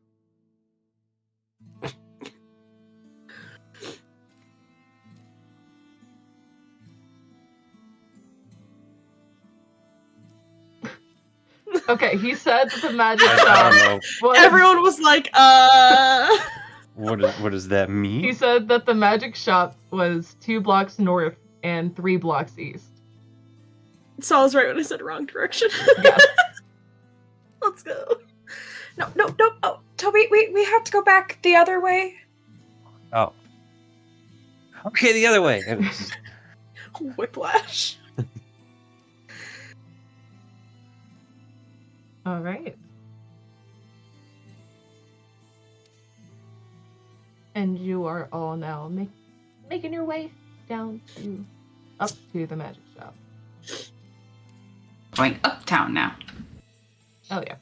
Okay, he said that the magic I shop don't know. was... Everyone was like, What does that mean? He said that the magic shop was 2 blocks north and 3 blocks east. So I was right when I said wrong direction. Yeah. Let's go. No. Oh, Toby, we have to go back the other way. Oh. Okay, the other way. And it's just- Whiplash. All right. And you are all now making your way up to the magic shop. Going uptown now. Oh yeah.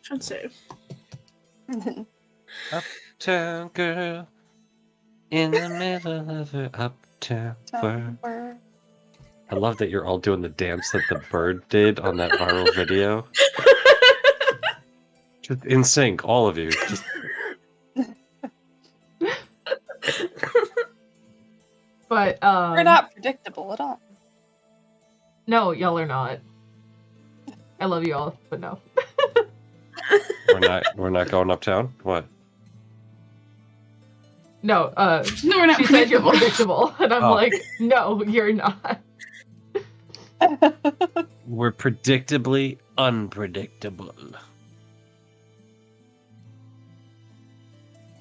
Fun save. Uptown girl, in the middle of her uptown world. I love that you're all doing the dance that the bird did on that viral video. Just in sync, all of you. Just... But We're not predictable at all. No, y'all are not. I love you all, but no. We're not going uptown? What? No, No, we're not she said you're predictable. predictable, and I'm Oh. like, no, you're not. We're predictably unpredictable.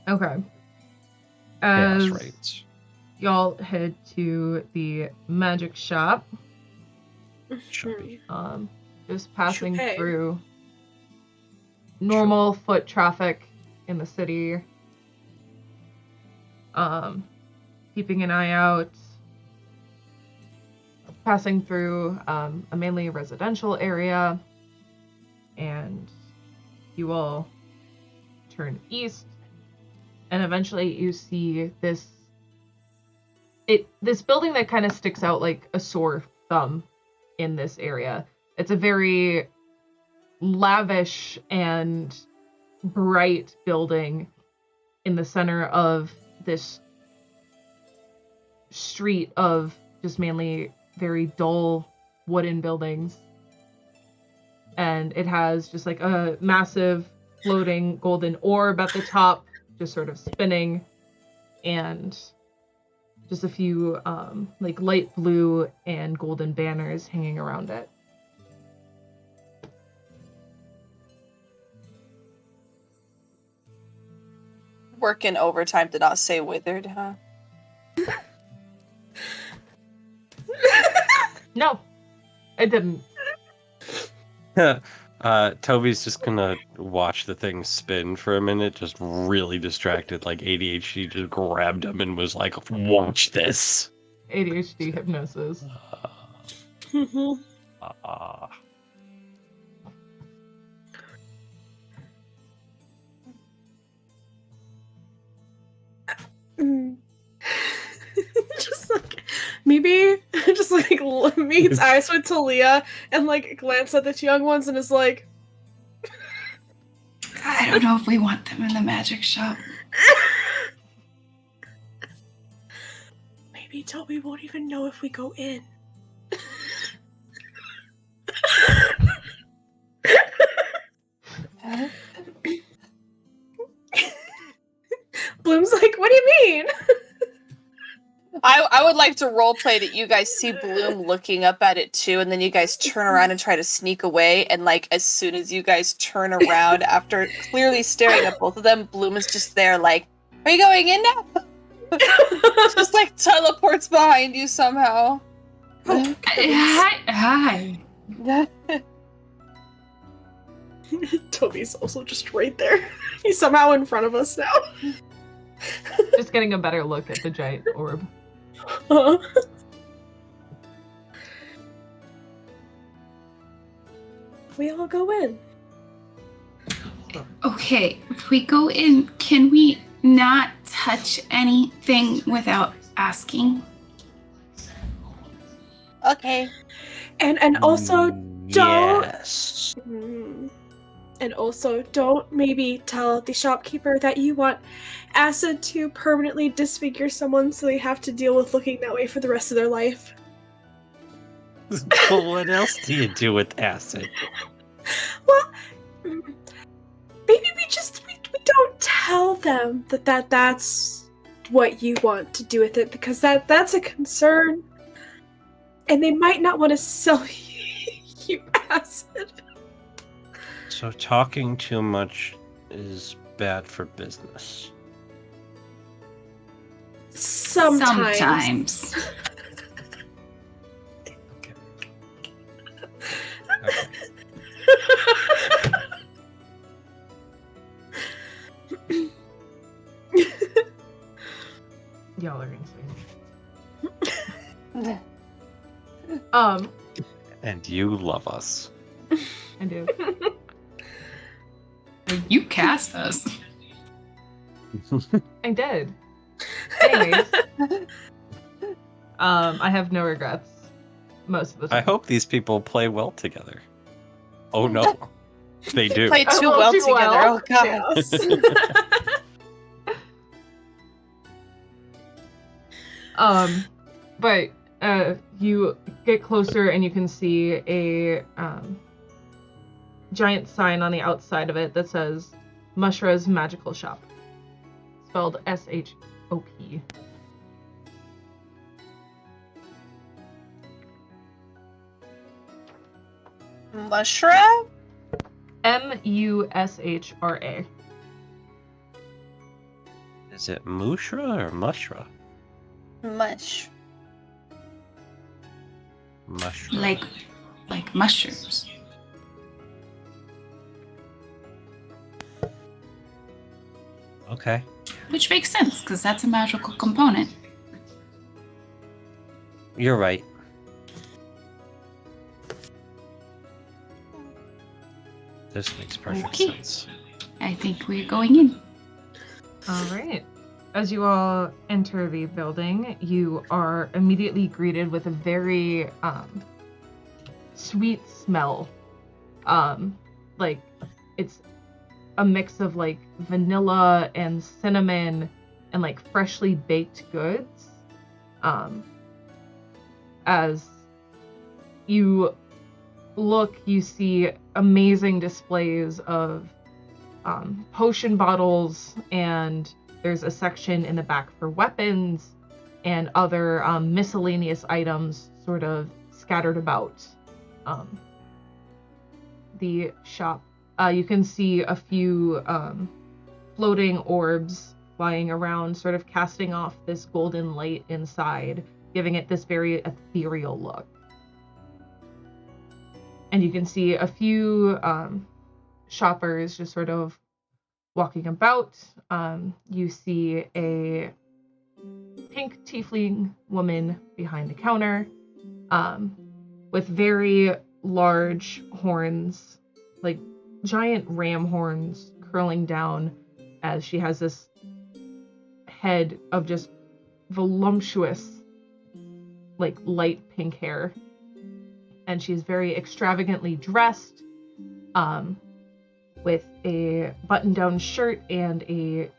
Okay. Chaos As rates. y'all head to the magic shop, Chubby. just passing Choupe. through normal foot traffic in the city, keeping an eye out, passing through a mainly residential area, and you will turn east, and eventually you see this building that kind of sticks out like a sore thumb in this area. It's a very lavish and bright building in the center of this street of just mainly very dull wooden buildings. And it has just like a massive floating golden orb at the top, just sort of spinning, and just a few like light blue and golden banners hanging around it. Working overtime did not say withered, huh? No, I didn't. Toby's just gonna watch the thing spin for a minute, just really distracted, like ADHD just grabbed him and was like, watch this. ADHD hypnosis. Just like maybe just like meets eyes with Talia and like glance at the two young ones and is like, I don't know if we want them in the magic shop. maybe Toby won't even know if we go in. Bloom's like, what do you mean? I would like to roleplay that you guys see Bloom looking up at it too, and then you guys turn around and try to sneak away, and like as soon as you guys turn around after clearly staring at both of them, Bloom is just there like, are you going in now? Just like teleports behind you somehow. Hi. Toby's also just right there. He's somehow in front of us now. Just getting a better look at the giant orb. We all go in. Okay, if we go in, can we not touch anything without asking? Okay. And also don't Yes. and also don't maybe tell the shopkeeper that you want acid to permanently disfigure someone so they have to deal with looking that way for the rest of their life. But what else do you do with acid? Well, maybe we don't tell them that's what you want to do with it, because that's a concern, and they might not want to sell you acid. So talking too much is bad for business. Sometimes. Okay. Y'all are insane. And you love us. I do. You cast us. I did. Anyways, I have no regrets most of the time. I hope these people play well together. Oh no, they do. Play too Oh, well too together. well. Oh god. But You get closer and you can see a giant sign on the outside of it that says Mushra's Magical Shop. Spelled S-H-O-P. Mushra? M-U-S-H-R-A. Is it Mushra or Mushra? Mush. Mushra. Like mushrooms. Okay. Which makes sense, because that's a magical component. You're right. This makes perfect Okay. sense. I think we're going in. All right. As you all enter the building, you are immediately greeted with a very sweet smell. Like it's a mix of like vanilla and cinnamon and like freshly baked goods. As you look, you see amazing displays of potion bottles, and there's a section in the back for weapons and other miscellaneous items sort of scattered about the shop. You can see a few floating orbs flying around, sort of casting off this golden light inside, giving it this very ethereal look. And you can see a few shoppers just sort of walking about. You see a pink tiefling woman behind the counter with very large horns, like giant ram horns curling down, as she has this head of just voluptuous, like light pink hair. And she's very extravagantly dressed, with a button-down shirt and a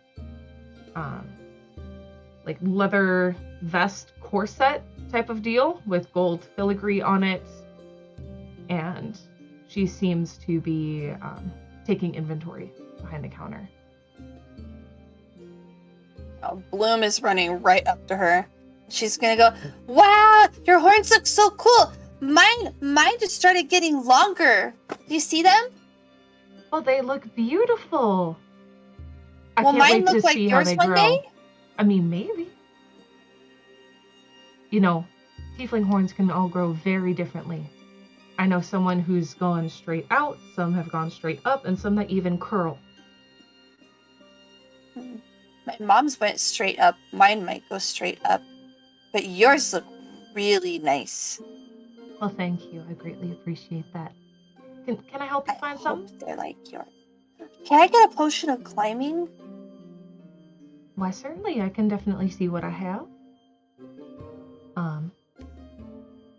like leather vest corset type of deal with gold filigree on it. And she seems to be taking inventory behind the counter. Oh, Bloom is running right up to her. She's gonna go, "Wow, your horns look so cool. Mine just started getting longer. Do you see them?" Oh, they look beautiful. I Will can't mine wait look to like see how yours they one grow. day? I mean, maybe. You know, tiefling horns can all grow very differently. I know someone who's gone straight out, some have gone straight up, and some that even curl. My mom's went straight up. Mine might go straight up. But yours look really nice. Well, thank you. I greatly appreciate that. Can I help you find some? Hope they're like yours. Can I get a potion of climbing? Why, certainly. I can definitely see what I have.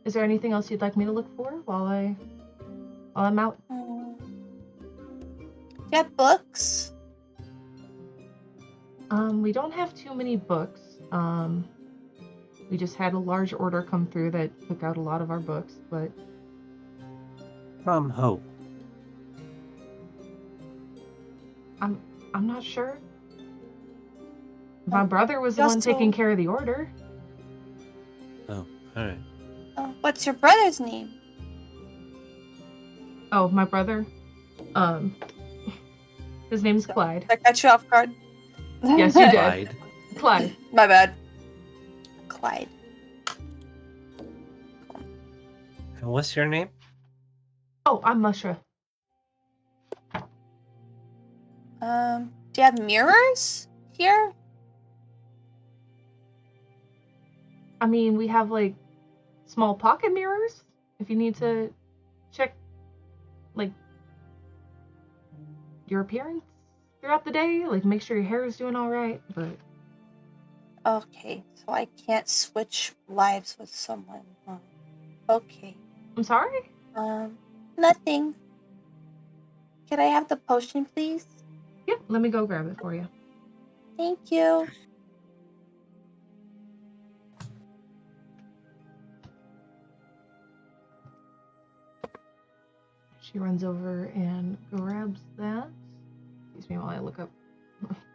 Is there anything else you'd like me to look for while I'm out? Do you have books? We don't have too many books. We just had a large order come through that took out a lot of our books, but From who? I'm not sure. My brother was the Just one taking so- care of the order. Oh, alright. What's your brother's name? Oh, my brother? His name's Clyde. I got you off guard. Yes, you did. Clyde. Clyde. My bad. Clyde. And what's your name? Oh, I'm Mushra. Do you have mirrors here? I mean, we have like small pocket mirrors if you need to check like your appearance throughout the day, like make sure your hair is doing all right. But Okay, so I can't switch lives with someone. Okay. I'm sorry. Nothing. Can I have the potion, please? Yep, let me go grab it for you. Thank you. She runs over and grabs that. Excuse me while I look up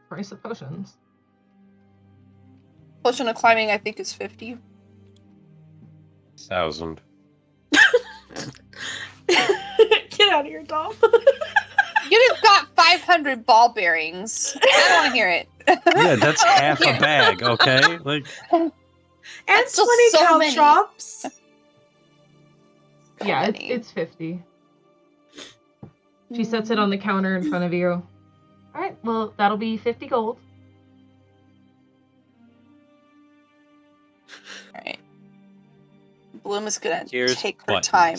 price of potions. Potion of climbing, I think, is 50. 1,000. Get out of here, Dom. You just got 500 ball bearings. I don't want to hear it. Yeah, that's half a bag, okay? Like, And That's 20 just so many. caltrops. Yeah, many. it's 50. She sets it on the counter in front of you. Alright, well, that'll be 50 gold. Alright. Bloom is gonna here's take her buttons. time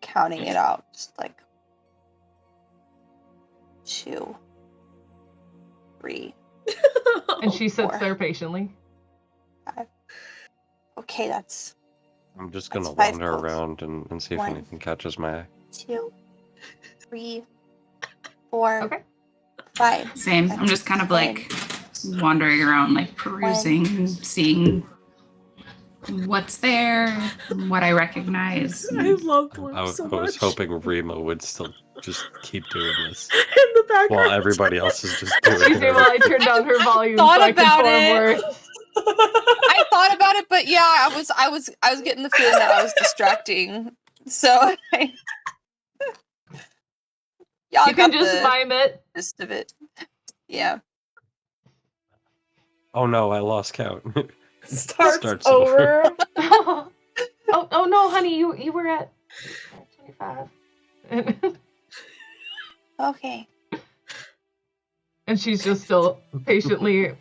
counting it out. Just like 2, 3. And she sits Four. there patiently. Okay, that's I'm just gonna That's 5 wander gold. around and see if 1. anything catches my eye. 2, 3, 4, Okay. 5. Same. I'm just kind of like wandering around, like perusing, seeing what's there, what I recognize. I love Bloom I so was much. hoping Rima would still just keep doing this In the background. while everybody else is just doing Excuse me it. while I turn down her volume thought so I can about form it. words. I thought about it, but yeah, I was getting the feeling that I was distracting. So y'all You can got just the mime it. gist of it. Yeah. Oh no, I lost count. Starts over. oh no, honey, you were at 25. Okay. And she's just still patiently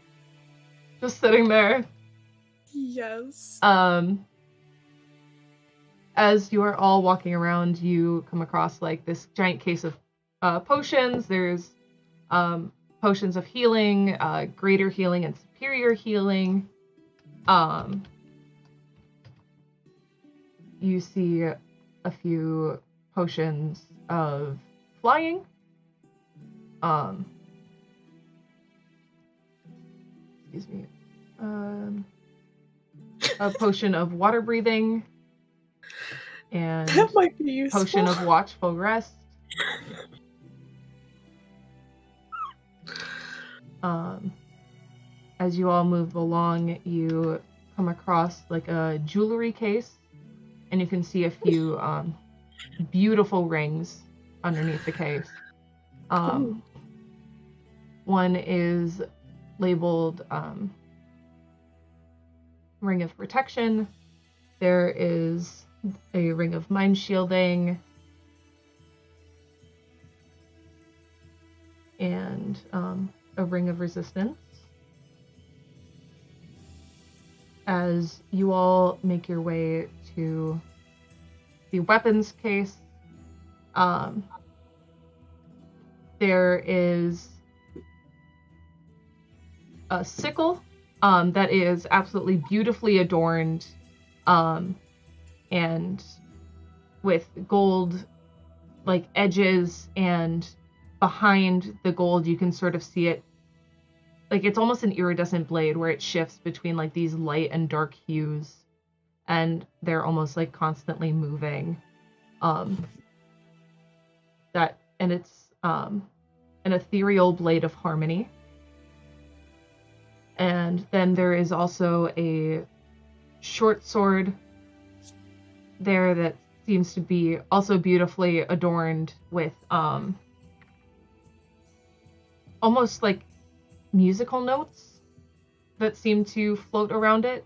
just sitting there. Yes. As you are all walking around, you come across like this giant case of potions. There's potions of healing, greater healing and superior healing. You see a few potions of flying. Excuse me. A potion of water breathing. And That might be useful. potion of watchful rest. As you all move along, you come across like a jewelry case, and you can see a few beautiful rings underneath the case. One is labeled Ring of Protection. There is a Ring of Mind Shielding, and a Ring of Resistance. As you all make your way to the weapons case, there is a sickle that is absolutely beautifully adorned, and with gold like edges, and behind the gold you can sort of see it like it's almost an iridescent blade where it shifts between like these light and dark hues, and they're almost like constantly moving. And it's an ethereal blade of harmony. And then there is also a short sword there that seems to be also beautifully adorned with almost like musical notes that seem to float around it.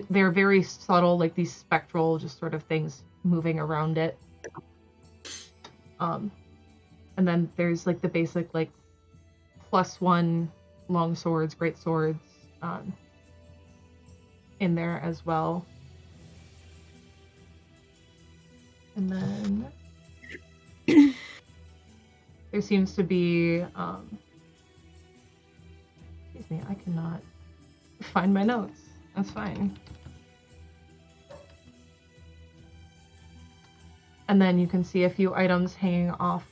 They're very subtle, like these spectral just sort of things moving around it. And then there's like the basic like +1 long swords, great swords in there as well. And then there seems to be excuse me, I cannot find my notes. That's fine. And then you can see a few items hanging off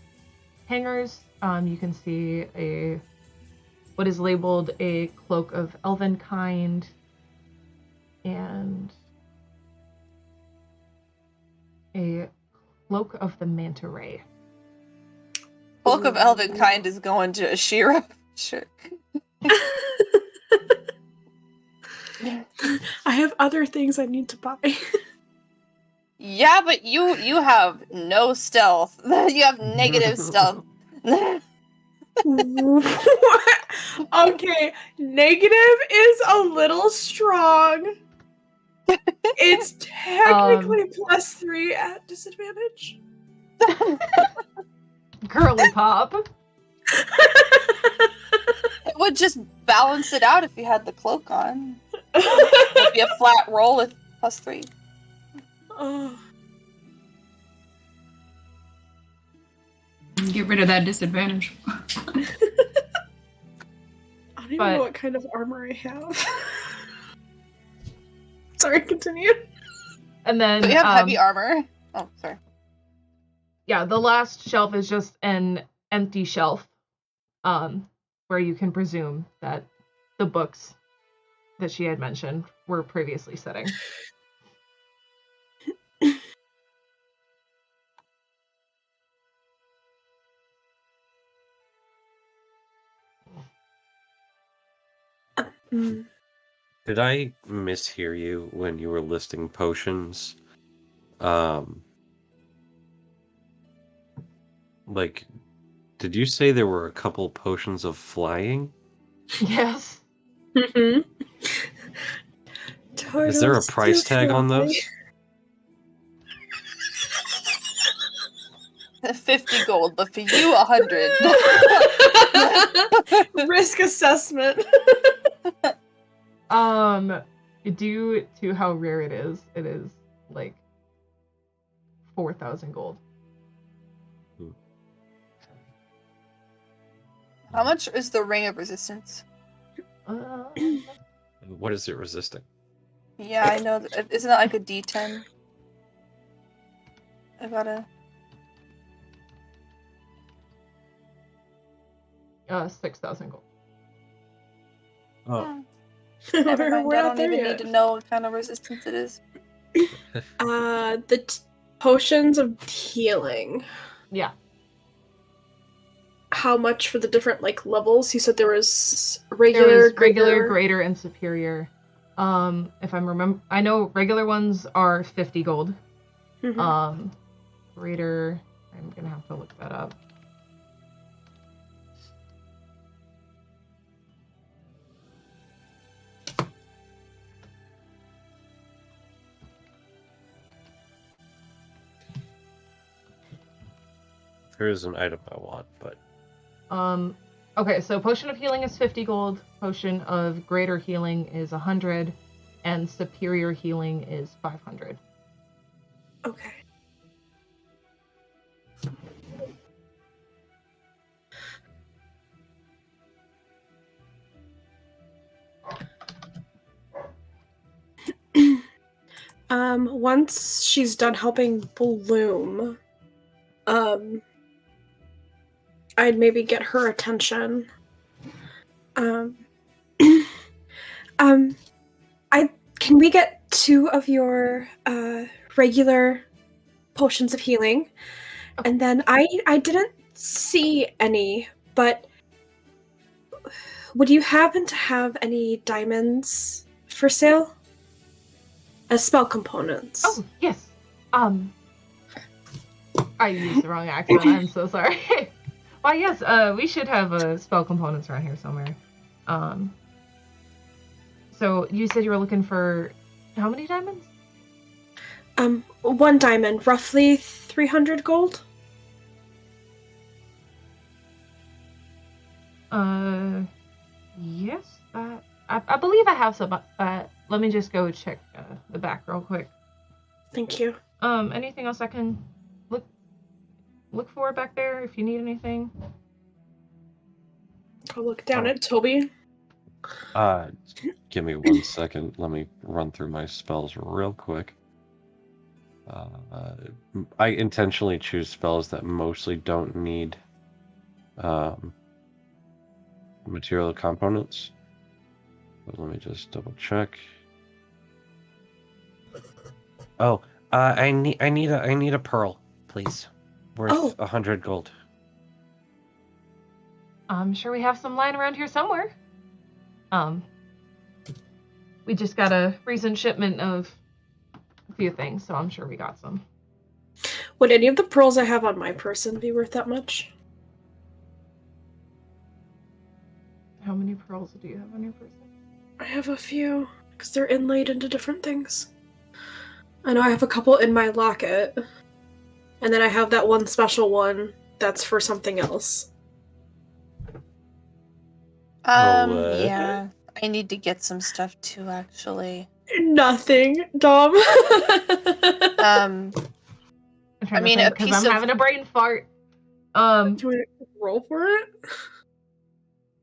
hangers. You can see what is labeled a cloak of elven kind, and a Cloak of the Manta Ray. Bulk of Elven Kind is going to Ashira. Sure. I have other things I need to buy. Yeah, but you have no stealth. You have negative stealth. Okay, negative is a little strong. It's technically +3 at disadvantage. Girly pop. It would just balance it out if you had the cloak on. It'd be a flat roll with +3. Oh. Get rid of that disadvantage. I don't even know what kind of armor I have. Sorry, continue. And then But you have heavy armor. Oh, sorry. Yeah, the last shelf is just an empty shelf, where you can presume that the books that she had mentioned were previously sitting. Did I mishear you when you were listing potions? Like, did you say there were a couple potions of flying? Yes. Mm-hmm. Is there a price tag on those? 50 gold, but for you, 100. Risk assessment. Due to how rare it is like 4,000 gold. How much is the Ring of Resistance? What is it resisting? Yeah, I know. Isn't that like a D10? I gotta... 6,000 gold. Oh. Never mind, We're I not don't there even yet. need to know what kind of resistance it is. The potions of healing. Yeah. How much for the different levels? You said there was There regular, was regular, greater, and superior. If I'm remember, I know regular ones are 50 gold. Mm-hmm. Greater, I'm gonna have to look that up. There is an item I want, but Okay, so potion of healing is 50 gold, potion of greater healing is 100, and superior healing is 500. Okay. Once she's done helping Bloom, I'd maybe get her attention. Can we get 2 of your regular potions of healing? Okay. And then I didn't see any, but would you happen to have any diamonds for sale? As spell components. Oh, yes. I used the wrong accent. I'm so sorry. Why, yes, we should have spell components around here somewhere. So you said you were looking for how many diamonds? 1 diamond, roughly 300 gold. Yes. I believe I have some. Let me just go check the back real quick. Thank you. Anything else I can look for back there if you need anything? I'll look down at Toby. Give me 1 second. Let me run through my spells real quick. I intentionally choose spells that mostly don't need material components. But let me just double check. Oh, I need a pearl. please. Worth 100 gold. I'm sure we have some lying around here somewhere. We just got a recent shipment of a few things, so I'm sure we got some. Would any of the pearls I have on my person be worth that much? How many pearls do you have on your person? I have a few, because they're inlaid into different things. I know I have a couple in my locket. And then I have that one special one that's for something else. Yeah. I need to get some stuff too, actually. Nothing, Dom. I'm trying to think, because I'm having a brain fart. Do we roll for it?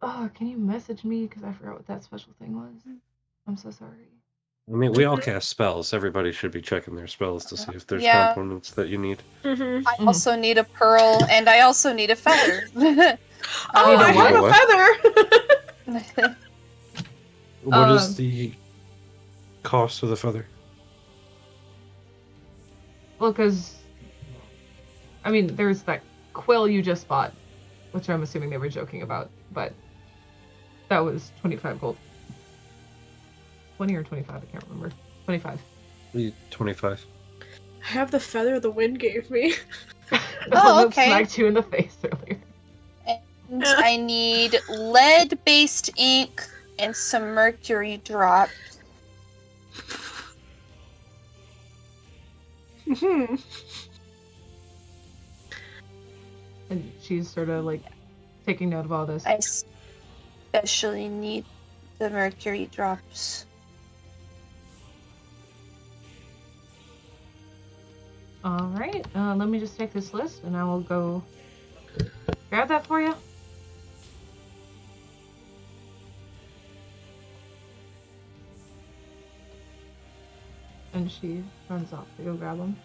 Oh, can you message me? Because I forgot what that special thing was. I'm so sorry. I mean, we all cast spells. Everybody should be checking their spells to see if there's components that you need. Mm-hmm. I also need a pearl, and I also need a feather. I have a feather! What is the cost of the feather? Well, because, I mean, there's that quill you just bought, which I'm assuming they were joking about, but that was 25 gold. 20 or 25, I can't remember. 25. 25. I have the feather the wind gave me. Oh, okay. Smacked you in the face earlier. And I need lead-based ink and some mercury drops. And she's sort of like taking note of all this. I especially need the mercury drops. All right, let me just take this list and I will go grab that for you. And she runs off to go grab them.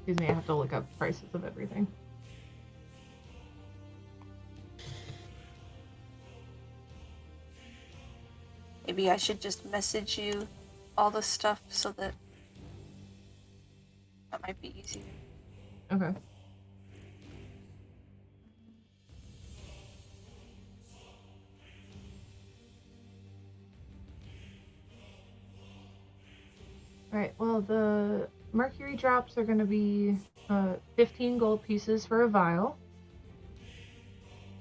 Excuse me, I have to look up prices of everything. Maybe I should just message you all the stuff so that might be easier. Okay. Alright, well, the mercury drops are going to be 15 gold pieces for a vial.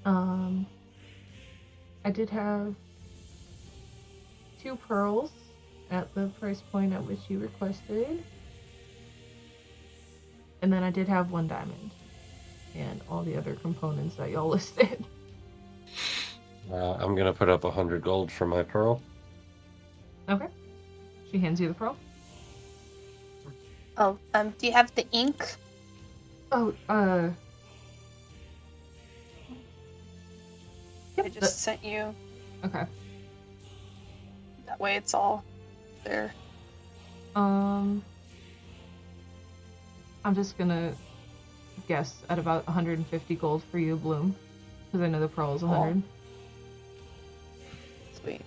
I did have 2 pearls at the price point at which you requested. And then I did have 1 diamond. And all the other components that y'all listed. I'm going to put up 100 gold for my pearl. Okay. She hands you the pearl. Oh, do you have the ink? Oh, I just sent you. Okay. That way it's all there. I'm just gonna guess at about 150 gold for you, Bloom. Because I know the pearl is 100. Sweet.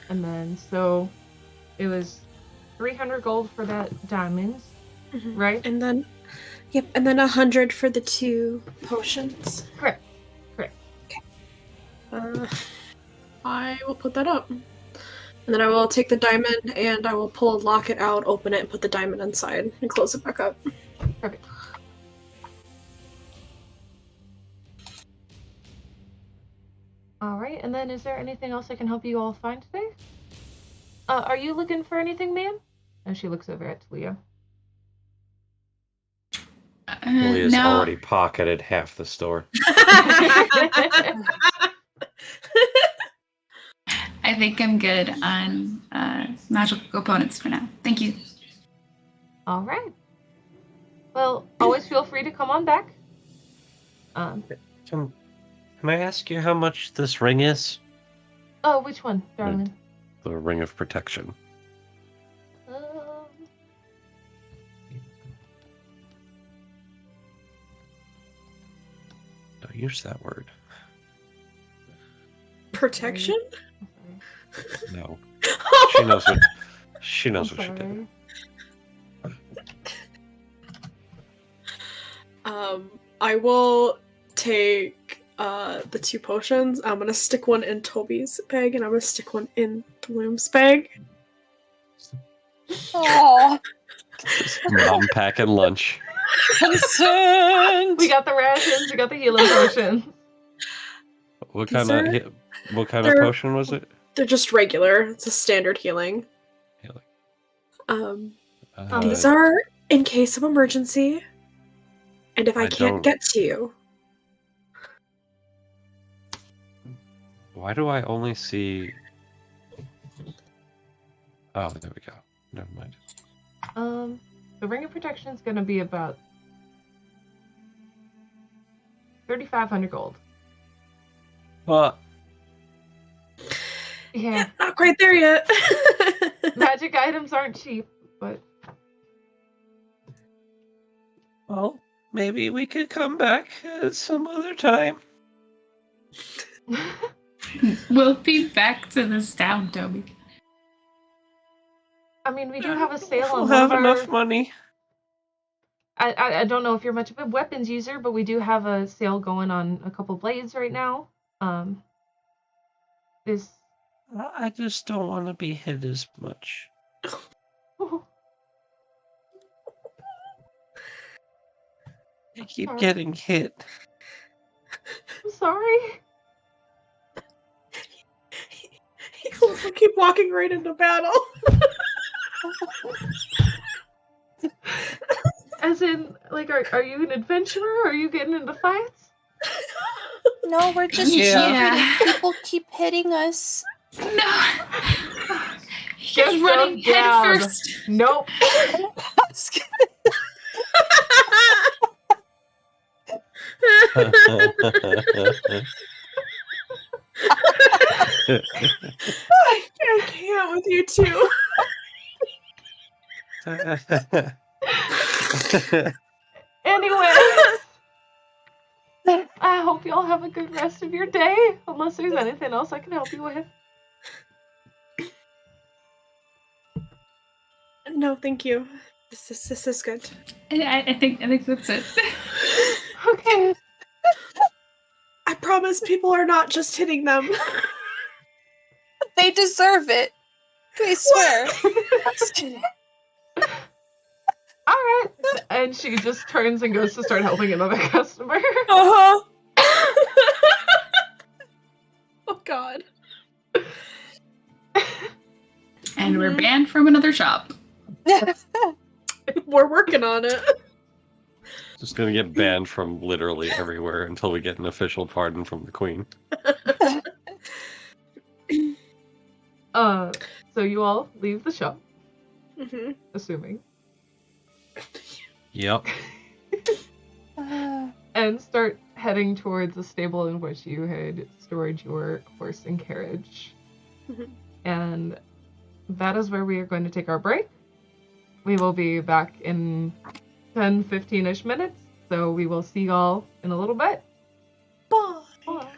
And then, so it was 300 gold for that diamonds, right? And then, yep, and then 100 for the 2 potions. Correct. Okay. I will put that up. And then I will take the diamond and I will pull a locket out, open it, and put the diamond inside and close it back up. Perfect. Alright, and then is there anything else I can help you all find today? Are you looking for anything, ma'am? And she looks over at Talia. Talia's No. already pocketed half the store. I think I'm good on magical components for now. Thank you. All right. Well, always feel free to come on back. Can I ask you how much this ring is? Oh, which one, darling? The ring of protection. Um, Don't use that word. Protection? No. She knows what. She knows I'm what she did. sorry. I will take the 2 potions. I'm gonna stick one in Toby's bag, and I'm gonna stick one in Bloom's bag. Oh, Mom packing lunch. concerned. We got the rations. We got the healing potions. What These kind are- of what kind they're- of potion was it? They're just regular. It's a standard healing. Healing. These are in case of emergency, and if I I can't don't- get to you. Why do I only see? Oh, there we go. Never mind. The ring of protection is going to be about 3,500 gold. Well, Yeah, Not quite there yet. magic items aren't cheap, but well, maybe we could come back at some other time. We'll be back to this town, Toby. I mean, we do have a sale We'll on one of have our. enough money. I don't know if you're much of a weapons user, but we do have a sale going on a couple blades right now. Is I just don't want to be hit as much. I keep Sorry. getting hit. I'm sorry. He'll also keep walking right into battle. As in, like, are you an adventurer? Or are you getting into fights? No, we're just Yeah. cheating. People keep hitting us. No! He's Get running them down. head first. Nope. I can't with you two. Anyways, I hope you all have a good rest of your day. Unless there's anything else I can help you with. No, thank you. This is good. I think that's it. Okay. I promise people are not just hitting them. They deserve it. I swear. Just kidding. All right. And she just turns and goes to start helping another customer. Uh-huh. Oh God. And we're banned from another shop. We're working on it. Just gonna get banned from literally everywhere until we get an official pardon from the queen. So you all leave the shop, Mm-hmm. assuming, Yep. and start heading towards the stable in which you had stored your horse and carriage. Mhm. And that is where we are going to take our break. We will be back in 10, 15-ish minutes, so we will see y'all in a little bit. Bye. Bye.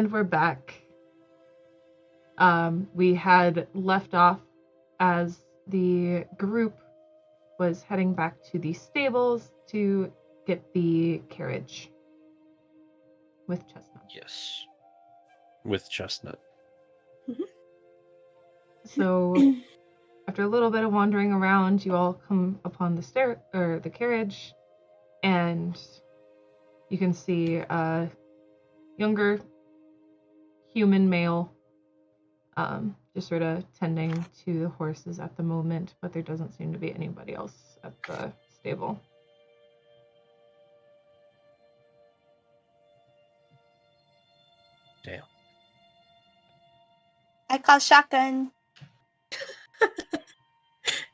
And we're back. We had left off as the group was heading back to the stables to get the carriage with Chestnut. Yes. With Chestnut. So, after a little bit of wandering around, you all come upon the carriage, and you can see a younger human male just sort of tending to the horses at the moment, but there doesn't seem to be anybody else at the stable. Damn. I call shotgun.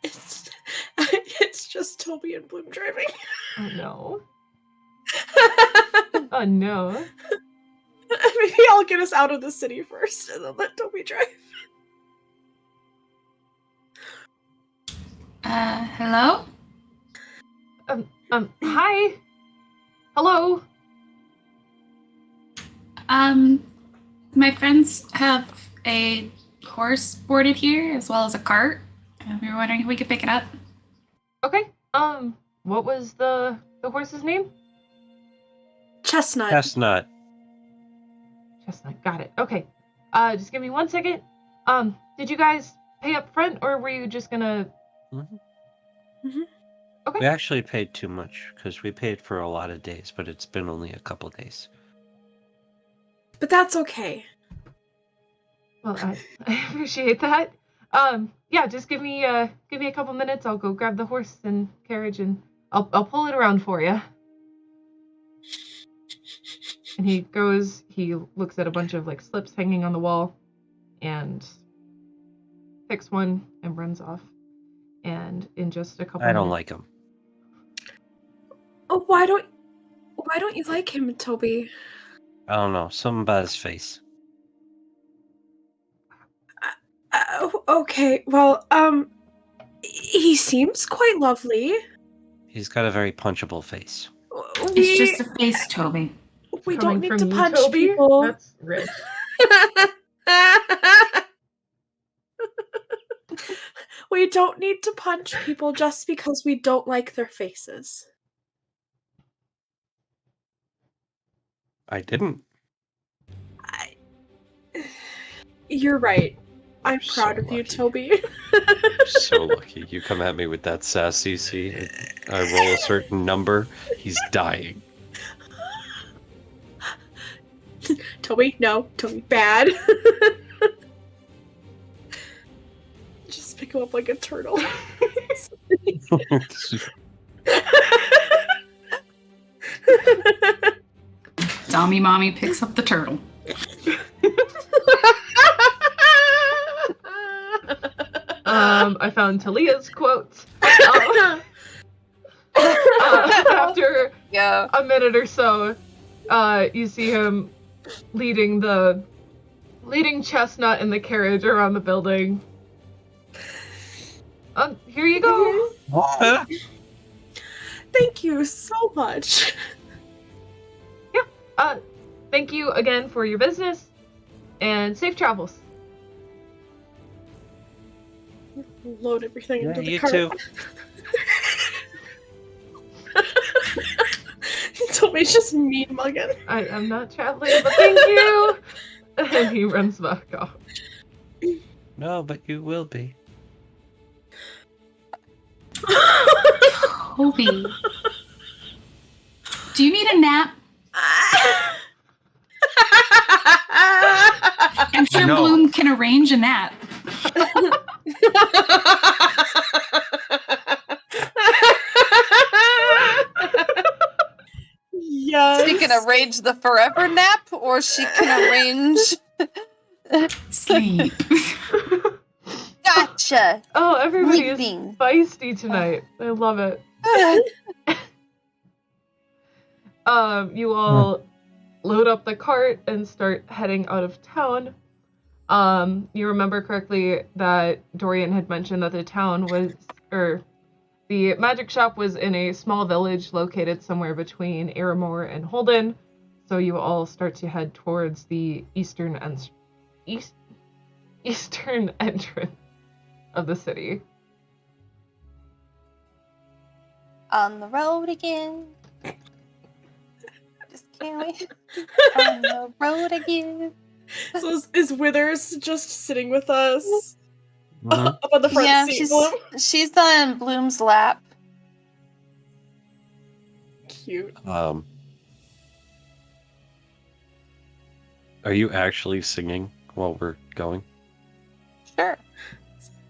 It's just Toby and Bloom driving. Oh no. Oh no. Maybe I'll get us out of the city first and then let Toby drive. Hello? Hi. Hello. My friends have a horse boarded here as well as a cart. We were wondering if we could pick it up. Okay. What was the horse's name? Chestnut. Chestnut. Chestnut. Got it. Okay. Just give me 1 second. Did you guys pay up front, or were you just gonna? Okay. We actually paid too much because we paid for a lot of days, but it's been only a couple days. But that's okay. Well, I appreciate that. Yeah, just give me a couple minutes. I'll go grab the horse and carriage, and I'll pull it around for you. And he looks at a bunch of slips hanging on the wall, and picks one and runs off. And in just a couple I don't minutes, like him. Oh, why don't you like him, Toby? I don't know. Something about his face. Okay, well, he seems quite lovely. He's got a very punchable face. It's just a face, Toby. We Coming don't need from to you, punch Toby? people. That's rich. We don't need to punch people just because we don't like their faces. I didn't. You're right. I'm You're proud so of you, lucky. Toby. So lucky. You come at me with that sassy, see? I roll a certain number, he's dying. Toby, no. Toby, bad. Just pick him up like a turtle. Dommy Mommy picks up the turtle. I found Talia's quote. After Yeah. a minute or so, you see him leading Chestnut in the carriage around the building. Here you go. Thank you so much. Thank you again for your business, and safe travels. Load everything into the you cart. too. Toby's just mean mugging. I'm not traveling, but thank you. And he runs back off. No, but you will be. Toby. Do you need a nap? I'm sure No. Bloom can arrange a nap. Yes. She can arrange the forever nap, or she can arrange. Sleep. Gotcha. Oh, everybody is Sleeping. feisty tonight. I love it. You all load up the cart and start heading out of town. You remember correctly that Dorian had mentioned that the magic shop was in a small village located somewhere between Aramore and Holden. So you all start to head towards the eastern entrance of the city. On the road again. Just can't wait. On the road again. So is Withers just sitting with us Mhm. up on the front Yeah, seat, Bloom? she's on Bloom's lap. Cute. Are you actually singing while we're going? Sure.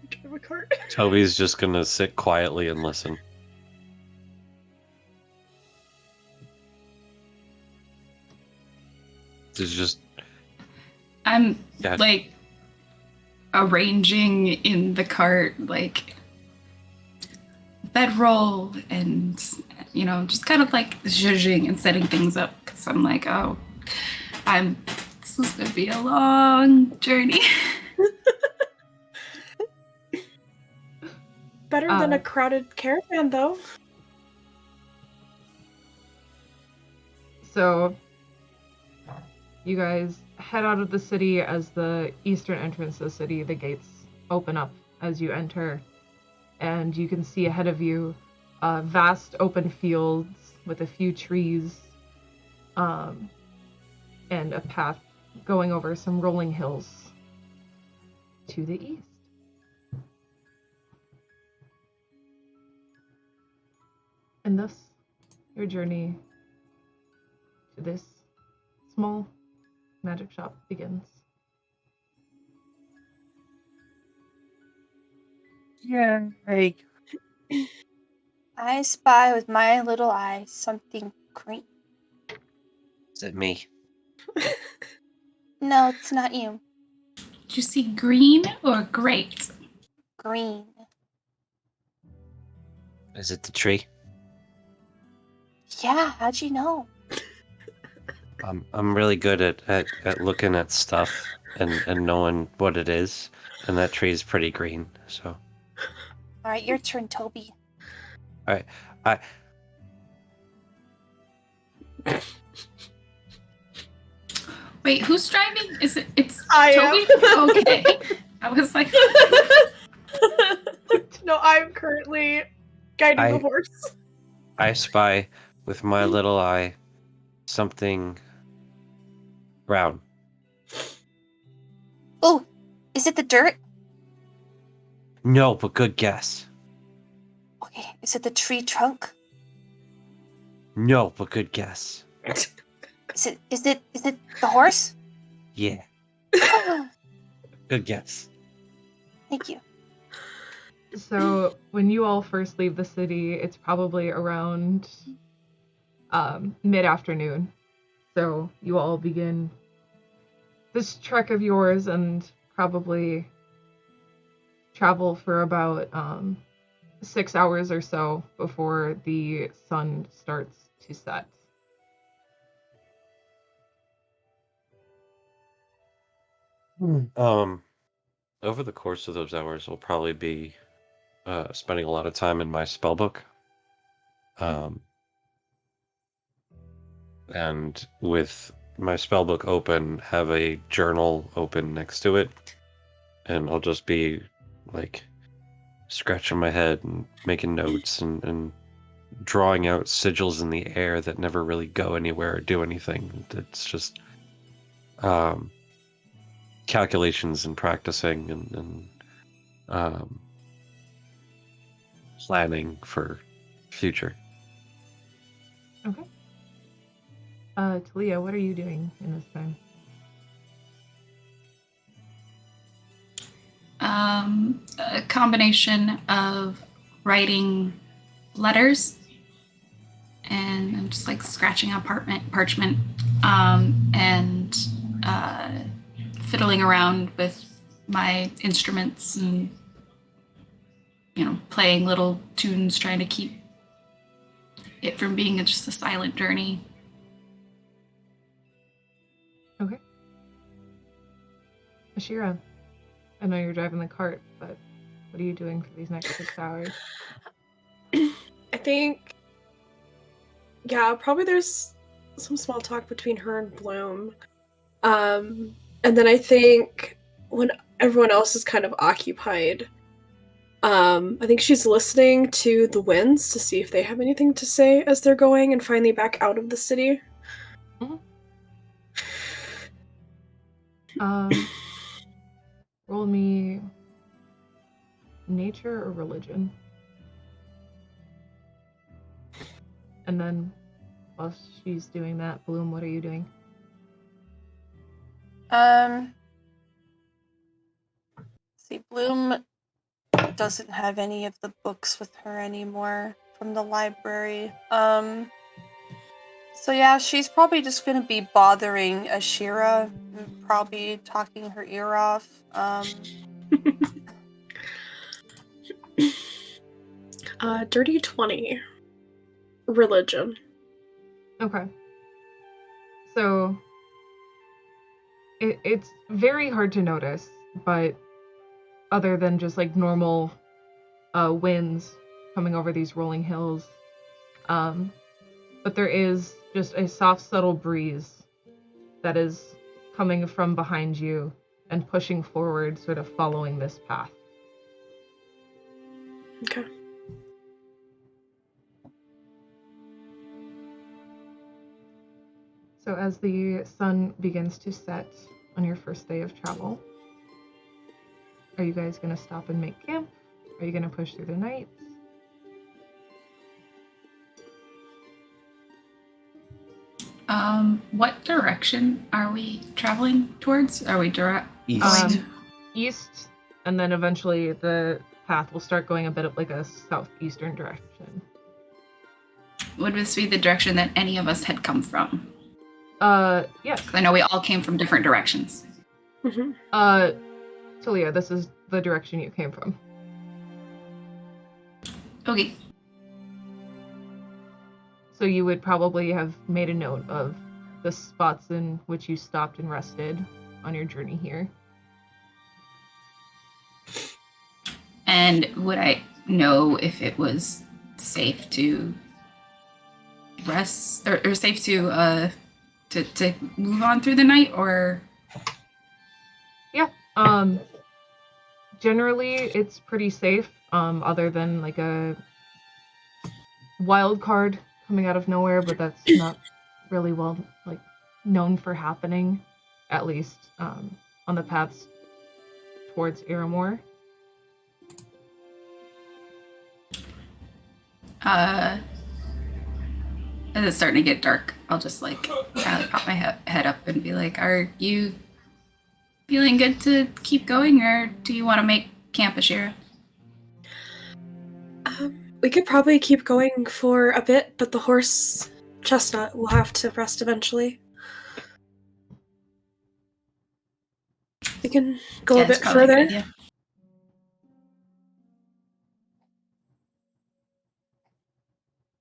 Drive a cart. Toby's just gonna sit quietly and listen. This is just I'm Yeah. like arranging in the cart, like bedroll and, just kind of like zhuzhing and setting things up because I'm like, oh, this is going to be a long journey. Better than a crowded caravan, though. So you guys head out of the city as the eastern entrance of the city, the gates open up as you enter, and you can see ahead of you vast open fields with a few trees and a path going over some rolling hills to the east. And thus, your journey to this small magic shop begins. Yay! I spy with my little eye something green. Is it me? No, it's not you. Did you see green or great? Green. Is it the tree? Yeah, how'd you know? I'm really good at looking at stuff and knowing what it is, and that tree is pretty green. So, All right, your turn, Toby. all right, I Wait, who's driving? It's I Toby? Okay. I was like, No, I'm currently guiding the horse. I spy with my little eye something brown. Oh, is it the dirt? No, but good guess. Okay, is it the tree trunk? No, but good guess. Is it the horse? Yeah, good guess. Thank you. So when you all first leave the city, it's probably around mid-afternoon. So you all begin this trek of yours and probably travel for about 6 hours or so before the sun starts to set. Over the course of those hours, I'll probably be spending a lot of time in my spellbook. And with my spellbook open, have a journal open next to it, and I'll just be like scratching my head and making notes and drawing out sigils in the air that never really go anywhere or do anything. It's just calculations and practicing and planning for future. Okay. Talia, what are you doing in this time? a combination of writing letters, and I'm just like scratching on parchment, and fiddling around with my instruments and playing little tunes, trying to keep it from being just a silent journey. Okay. Ashira, I know you're driving the cart, but what are you doing for these next 6 hours? I think, yeah, probably there's some small talk between her and Bloom. And then I think when everyone else is kind of occupied, I think she's listening to the winds to see if they have anything to say as they're going and finally back out of the city. Roll me nature or religion. And then while she's doing that, Bloom, what are you doing? See, Bloom doesn't have any of the books with her anymore from the library. So yeah, she's probably just gonna be bothering Ashira, probably talking her ear off. Dirty 20. Religion. Okay. So it's very hard to notice, but other than just like normal winds coming over these rolling hills, but there is just a soft, subtle breeze that is coming from behind you and pushing forward, sort of following this path. Okay. So as the sun begins to set on your first day of travel, are you guys going to stop and make camp? Are you going to push through the night? What direction are we traveling towards? Are we direct? East. East, and then eventually the path will start going a bit of like a southeastern direction. Would this be the direction that any of us had come from? Yes. 'Cause I know we all came from different directions. Mm-hmm. Talia, this is the direction you came from. Okay. So you would probably have made a note of the spots in which you stopped and rested on your journey here. And would I know if it was safe to rest or safe to move on through the night, or? Yeah. Generally it's pretty safe, other than like a wild card coming out of nowhere, but that's not really well like known for happening, at least on the paths towards Aramore. As it's starting to get dark, I'll just like kind of pop my head up and be like, "Are you feeling good to keep going, or do you want to make camp, Ashira?" We could probably keep going for a bit, but the horse Chestnut will have to rest eventually. We can go a bit further.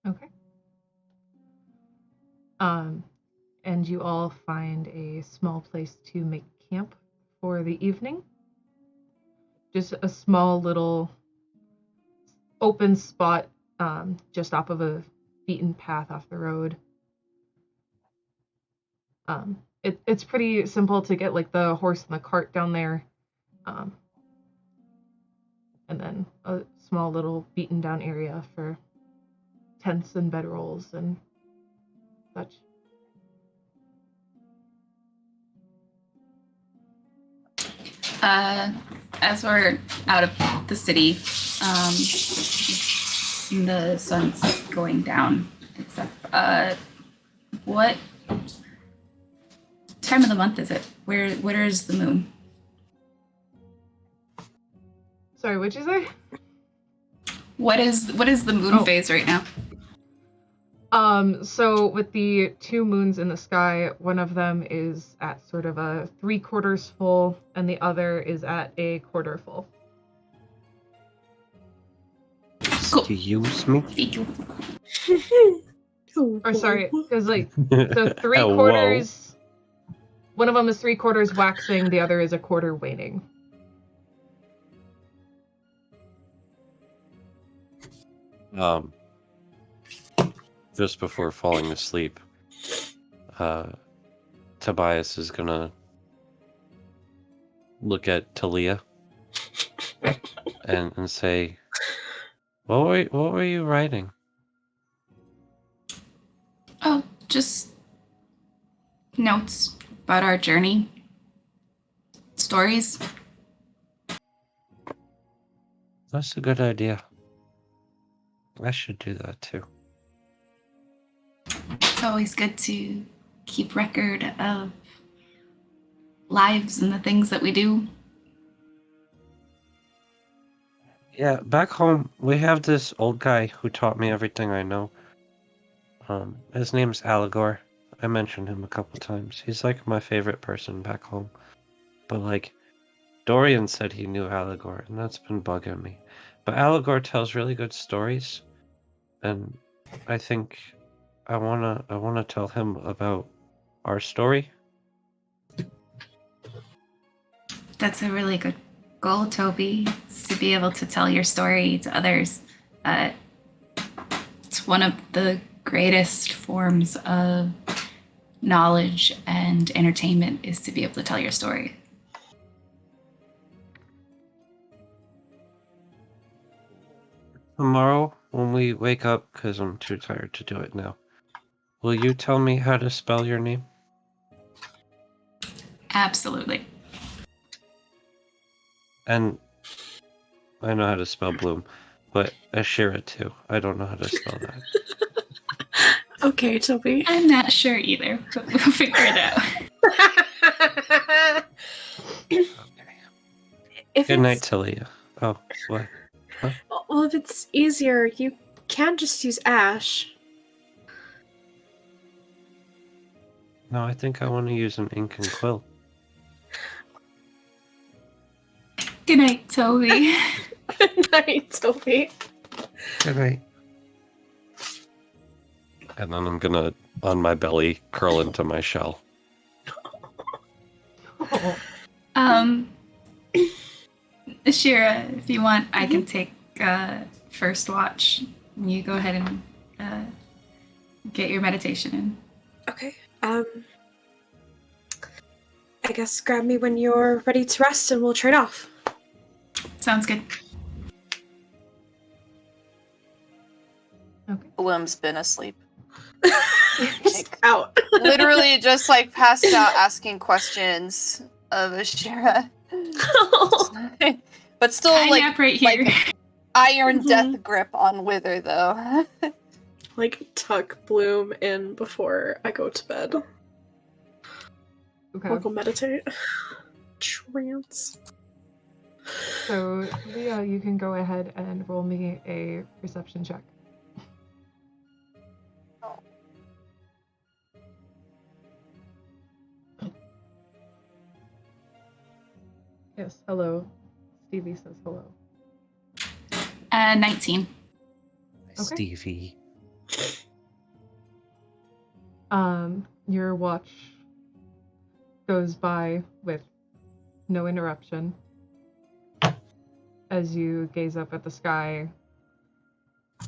Okay. And you all find a small place to make camp for the evening. Just a small little open spot, just off of a beaten path off the road. It's pretty simple to get like the horse and the cart down there, and then a small little beaten down area for tents and bedrolls and such. As we're out of the city, the sun's going down. What time of the month is it? Where is the moon? Sorry, what'd you say? What is the moon phase right now? So with the two moons in the sky, one of them is at sort of a 3/4 full, and the other is at a quarter full. Cool. Excuse me? Thank you. Or sorry, because like so 3/4. One of them is 3/4 waxing, the other is a quarter waning. Just before falling asleep, Tobias is gonna look at Talia and say, what were you writing? Oh, just notes about our journey. Stories. That's a good idea. I should do that too. It's always good to keep record of lives and the things that we do. Yeah, back home we have this old guy who taught me everything I know. His name's Allegor. I mentioned him a couple times. He's like my favorite person back home. But like, Dorian said he knew Allegor, and that's been bugging me. But Allegor tells really good stories, and I think I wanna tell him about our story. That's a really good goal, Toby, to be able to tell your story to others. It's one of the greatest forms of knowledge and entertainment is to be able to tell your story. Tomorrow, when we wake up, because I'm too tired to do it now, will you tell me how to spell your name? Absolutely. And I know how to spell Bloom, but Ashira too. I don't know how to spell that. Okay, Toby. I'm not sure either, but we'll figure it out. Okay. If Good night, it's, Talia. Oh, what? well, if it's easier, you can just use Ash. No, I think I want to use an ink and quill. Good night, Toby. Good night, Toby. Good night. And then I'm gonna, on my belly, curl into my shell. Shira, if you want, I can take first watch. You go ahead and get your meditation in. Okay. I guess grab me when you're ready to rest and we'll trade off. Sounds good. Okay. Bloom's been asleep. Just out. Literally just like passed out asking questions of Ashira. But still I like nap right here. like iron Mhm. death grip on Wither though. Like, tuck Bloom in before I go to bed. Okay. I'll go meditate. Trance. So, Leah, you can go ahead and roll me a perception check. Yes, hello. Stevie says hello. 19. Okay. Stevie. Your watch goes by with no interruption. As you gaze up at the sky,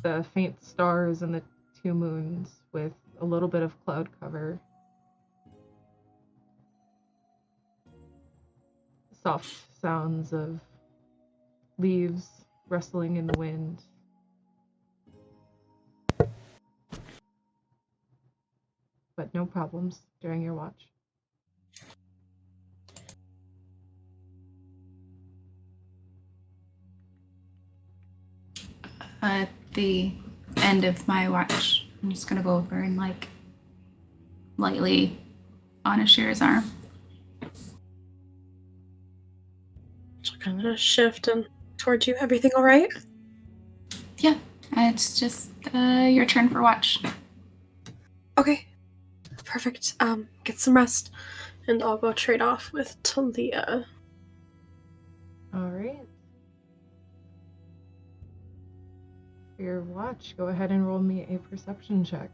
the faint stars and the two moons with a little bit of cloud cover. Soft sounds of leaves rustling in the wind. But no problems during your watch. At the end of my watch, I'm just gonna go over and like lightly on Ashira's arm. So kind of shift and towards you. Everything all right? Yeah, it's just your turn for watch. Okay. Perfect. Get some rest. And I'll go trade off with Talia. All right. For your watch, go ahead and roll me a perception check.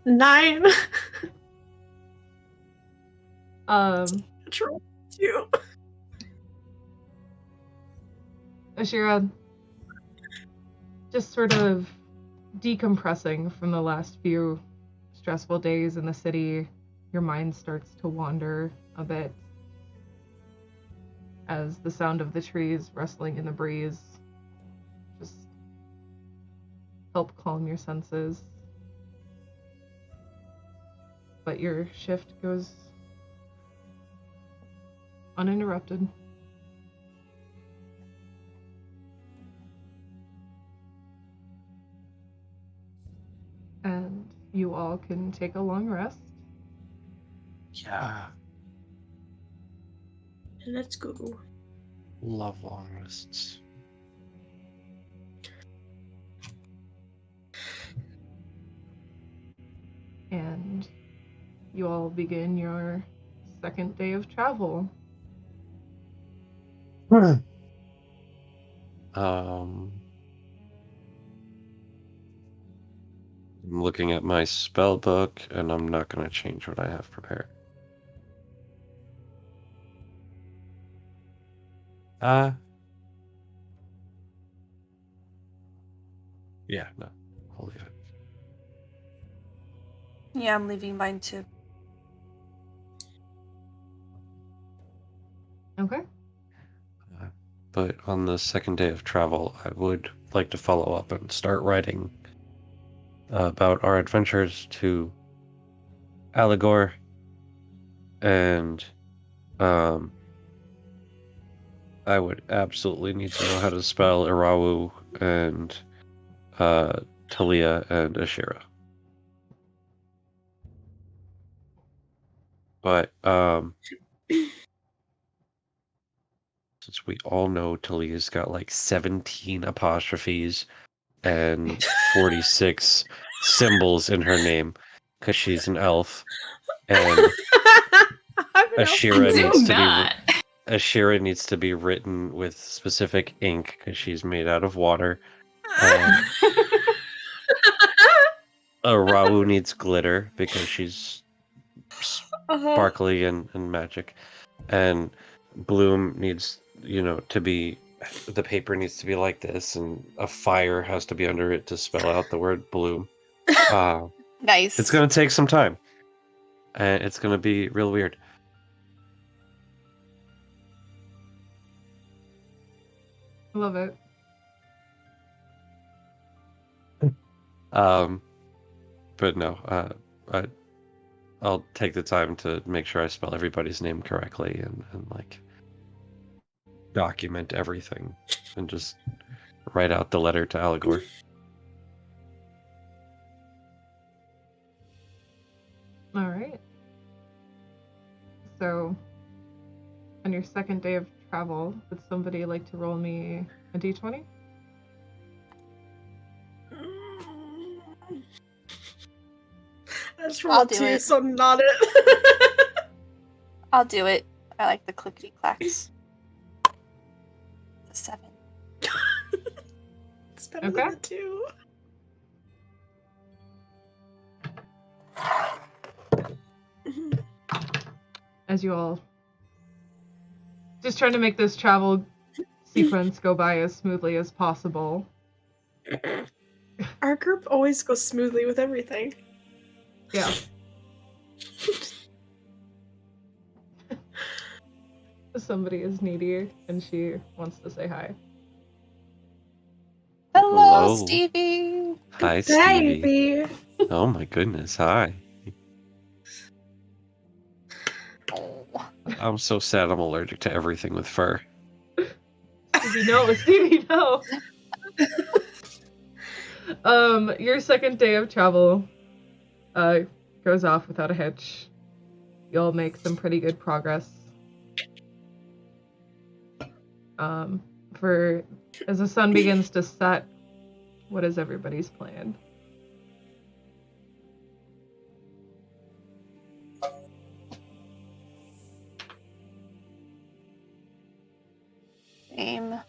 Nine. Um, Natural 2. Ashira, just sort of decompressing from the last few stressful days in the city, your mind starts to wander a bit as the sound of the trees rustling in the breeze just help calm your senses. But your shift goes uninterrupted. And you all can take a long rest. Yeah. Let's go. Love long rests. And you all begin your second day of travel. I'm looking at my spell book, and I'm not going to change what I have prepared. Yeah, no, I'll leave it. Yeah, I'm leaving mine too. Okay. But on the second day of travel, I would like to follow up and start writing about our adventures to Allegor, and I would absolutely need to know how to spell Irawu and Talia and Ashira. But since we all know Talia's got like 17 apostrophes and 46 symbols in her name because she's an elf, and Ashira needs to be written with specific ink because she's made out of water. Rawu needs glitter because she's sparkly and magic, and Bloom needs, to be, the paper needs to be like this, and a fire has to be under it to spell out the word Bloom. Nice. It's gonna take some time, and it's gonna be real weird. Love it. But no, I'll take the time to make sure I spell everybody's name correctly and like document everything and just write out the letter to Allegor. All right. So, on your second day of travel, would somebody like to roll me a d20? I just rolled do 2, it. so not it. I'll do it. I like the clickety clacks. The 7. It's better Okay. than the 2. As you all just trying to make this travel sequence go by as smoothly as possible. Our group always goes smoothly with everything. Yeah. Somebody is needy and she wants to say hi. Hello, Stevie. Hi, Stevie. Baby. Oh my goodness, hi. Oh. I'm so sad I'm allergic to everything with fur. Stevie, no. Your second day of travel goes off without a hitch. You'll make some pretty good progress. As the sun begins to set, what is everybody's plan? Name.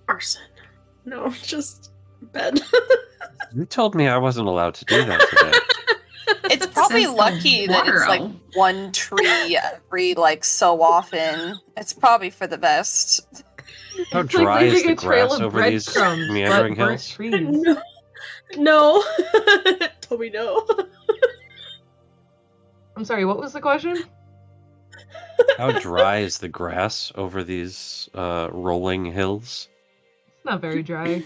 Arson. No, just bed. You told me I wasn't allowed to do that today. It's probably Says the lucky that it's like water. one tree every so often. It's probably for the best. How It's like dry is leaving the a trail grass of over these breadcrumbs, meandering but burnt hills? trees. No. Toby, no. I'm sorry, what was the question? How dry is the grass over these rolling hills? It's not very dry.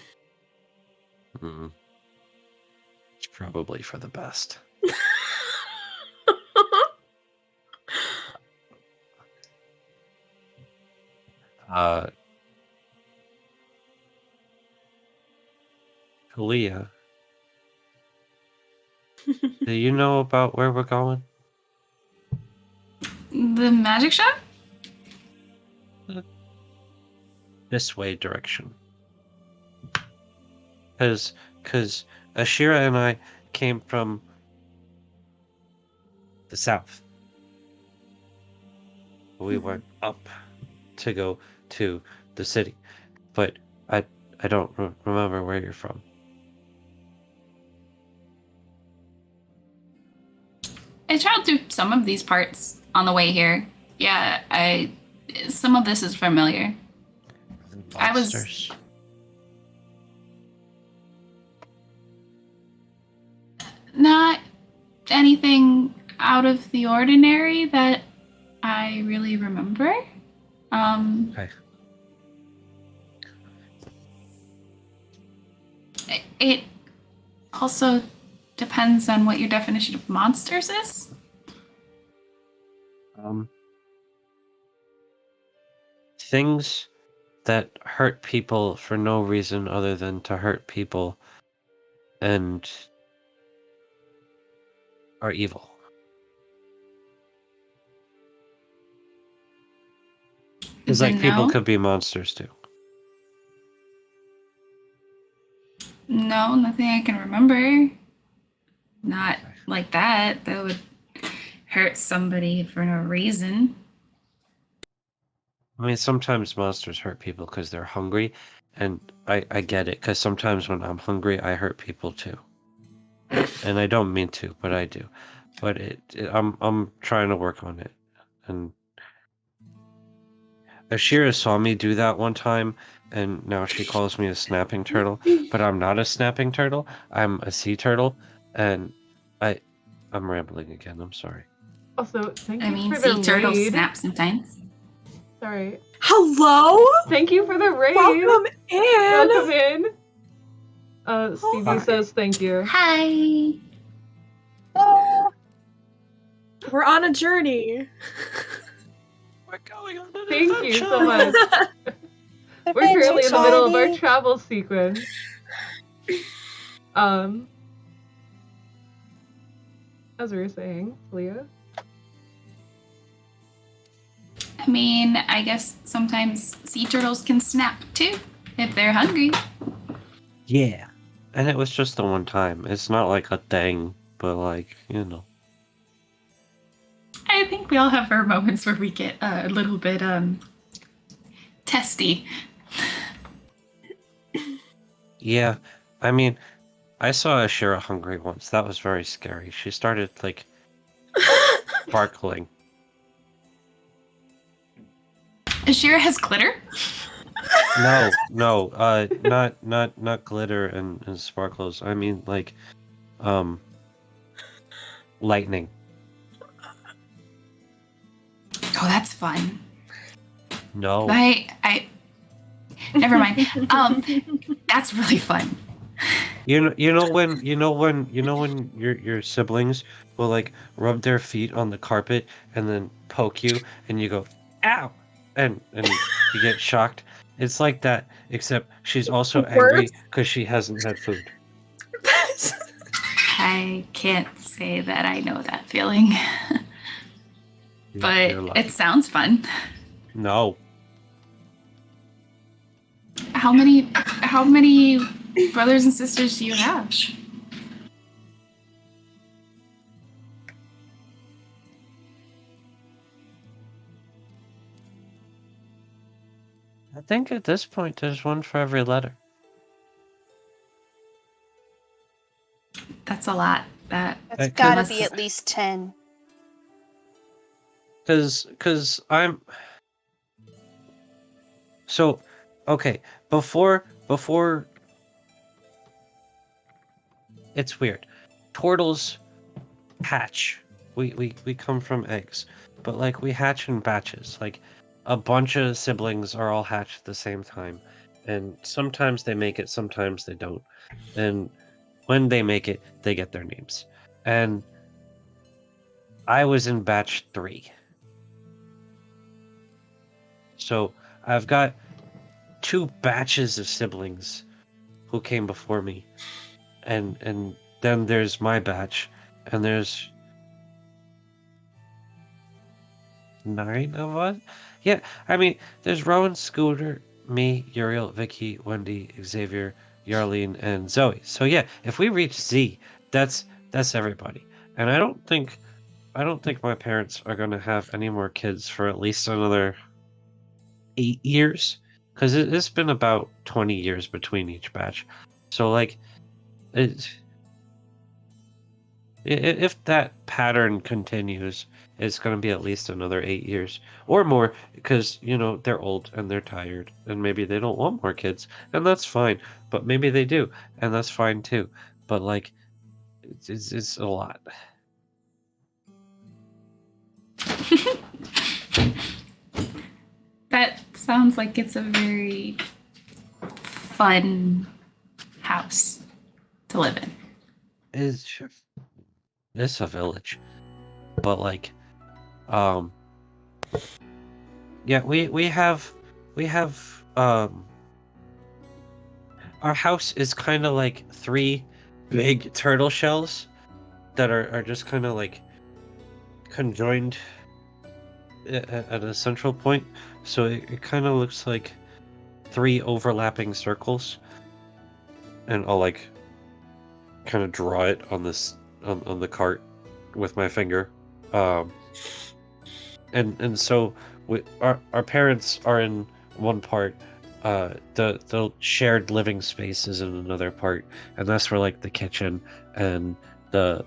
Hmm. It's probably for the best. Uh, Kalia, do you know about where we're going? The magic shop? This way direction. Because Ashira and I came from the south. We went up to go to the city, but I don't remember where you're from. I traveled through some of these parts on the way here. Yeah, some of this is familiar. I was- Monsters. Not anything out of the ordinary that I really remember. Okay. It also depends on what your definition of monsters is. Things that hurt people for no reason other than to hurt people and are evil. Because like people No. could be monsters too. No, nothing I can remember. Not like that. That would hurt somebody for no reason. I mean, sometimes monsters hurt people because they're hungry, and I get it. Because sometimes when I'm hungry, I hurt people too, and I don't mean to, but I do. But I'm trying to work on it, and Ashira saw me do that one time, and now she calls me a snapping turtle. But I'm not a snapping turtle. I'm a sea turtle, and I'm rambling again. I'm sorry. Also, thank I you mean, for the sea turtles raid. snap sometimes. Sorry. Hello? Thank you for the raid. Welcome in. Welcome in. Stevie Hi. says thank you. Hi. We're on a journey. We're going on an Thank you so adventure. much. We're currently in the middle of our travel sequence. As we were saying, Leah. I mean, I guess sometimes sea turtles can snap too if they're hungry. Yeah. And it was just the one time. It's not like a thing, but like, you know. I think we all have our moments where we get a little bit testy. Yeah. I mean, I saw Ashira hungry once. That was very scary. She started like sparkling. Ashira has glitter. No, not glitter and sparkles. I mean like lightning. Oh, that's fun. No. I never mind. That's really fun. You know when your siblings will like rub their feet on the carpet and then poke you and you go ow and you get shocked. It's like that, except she's also angry because she hasn't had food. I can't say that I know that feeling, but You're lucky. it sounds fun. No. How many brothers and sisters do you have? I think at this point there's one for every letter. That's a lot. That's That gotta could- be at least 10. Cause I'm so Okay, before it's weird. Turtles hatch. We come from eggs, but like we hatch in batches. Like a bunch of siblings are all hatched at the same time, and sometimes they make it, sometimes they don't. And when they make it, they get their names. And I was in batch 3. So I've got 2 batches of siblings who came before me. And then there's my batch, and there's 9 of us. Yeah, I mean, there's Rowan, Scooter, me, Uriel, Vicky, Wendy, Xavier, Yarlene, and Zoe. So yeah, if we reach Z, that's everybody. And I don't think my parents are gonna have any more kids for at least another 8 years, because it's been about 20 years between each batch. So like, it, if that pattern continues, it's going to be at least another 8 years or more, because they're old and they're tired, and maybe they don't want more kids, and that's fine. But maybe they do, and that's fine too. But like, it's a lot. That sounds like it's a very fun house to live in. It's a village, but like, yeah, we have our house is kind of like 3 big turtle shells that are just kind of like conjoined at a central point, so it kind of looks like 3 overlapping circles, and I'll like kind of draw it on this on the cart with my finger, and so our parents are in one part, the shared living space is in another part, and that's where like the kitchen and the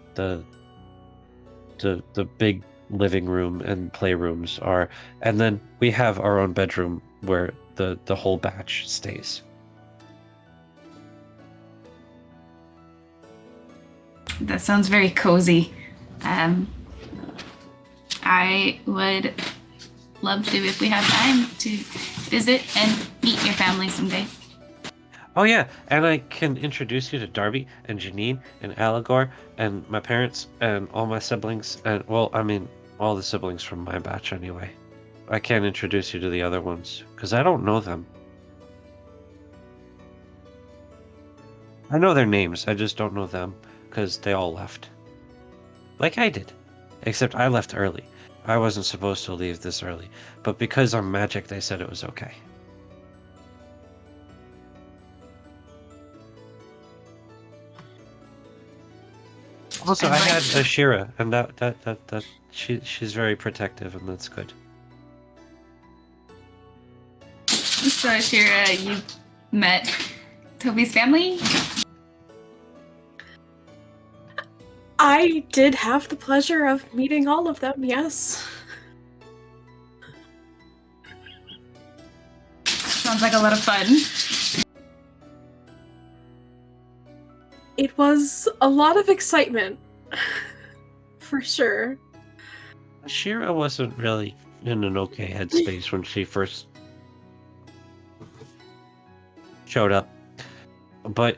big living room and playrooms are, and then we have our own bedroom where the whole batch stays. That sounds very cozy. I would love to, if we have time, to visit and meet your family someday. Oh yeah, and I can introduce you to Darby and Janine and Allegor and my parents and all my siblings, and well, I mean all the siblings from my batch anyway. I can't introduce you to the other ones because I don't know them. I know their names, I just don't know them because they all left. Like I did. Except I left early. I wasn't supposed to leave this early, but because I'm magic, they said it was okay. Also, I had Ashira, and that she's very protective, and that's good. So, Ashira, you met Toby's family? I did have the pleasure of meeting all of them, yes. Sounds like a lot of fun. It was a lot of excitement, for sure. Ashira wasn't really in an okay headspace when she first showed up, but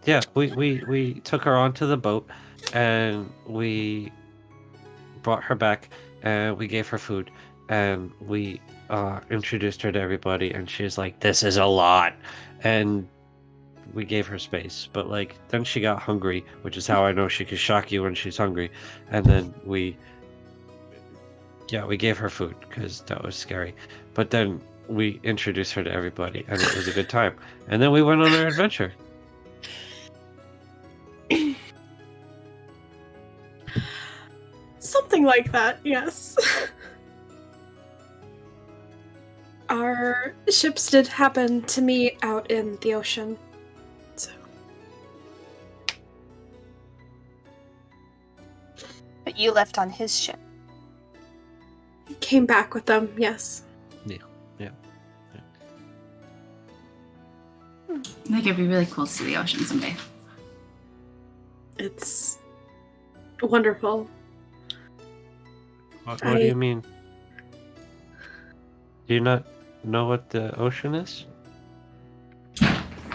yeah, we took her onto the boat, and we brought her back, and we gave her food, and we introduced her to everybody, and she's like, "This is a lot," and we gave her space. But like, then she got hungry, which is how I know she can shock you when she's hungry, and then we gave her food because that was scary. But then we introduced her to everybody, and it was a good time. And then we went on our adventure. Something like that, yes. Our ships did happen to meet out in the ocean, so. But you left on his ship. Came back with them, yes. Yeah. I think it'd be really cool to see the ocean someday. It's wonderful. What do you mean? Do you not know what the ocean is?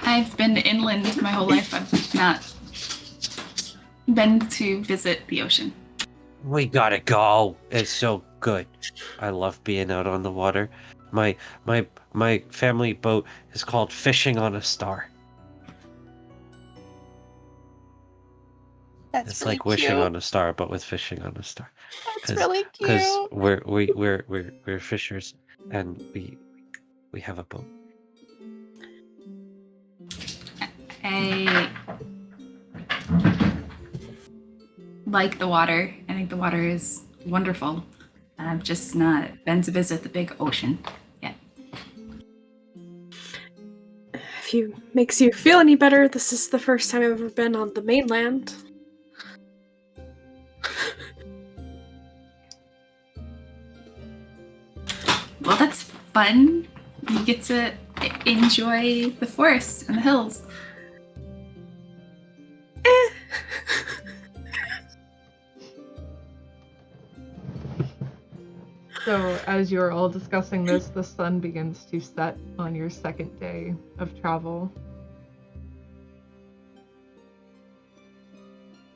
I've been inland my whole life. I've not been to visit the ocean. We gotta go. It's so good. I love being out on the water. My family boat is called Fishing on a Star. That's It's really like wishing cute. on a star, but with fishing on a star. That's really cute. Because we're fishers, and we have a boat. I like the water. I think the water is wonderful. I've just not been to visit the big ocean yet. If you makes you feel any better, this is the first time I've ever been on the mainland. Well, that's fun. You get to enjoy the forest and the hills. So, as you're all discussing this, the sun begins to set on your second day of travel.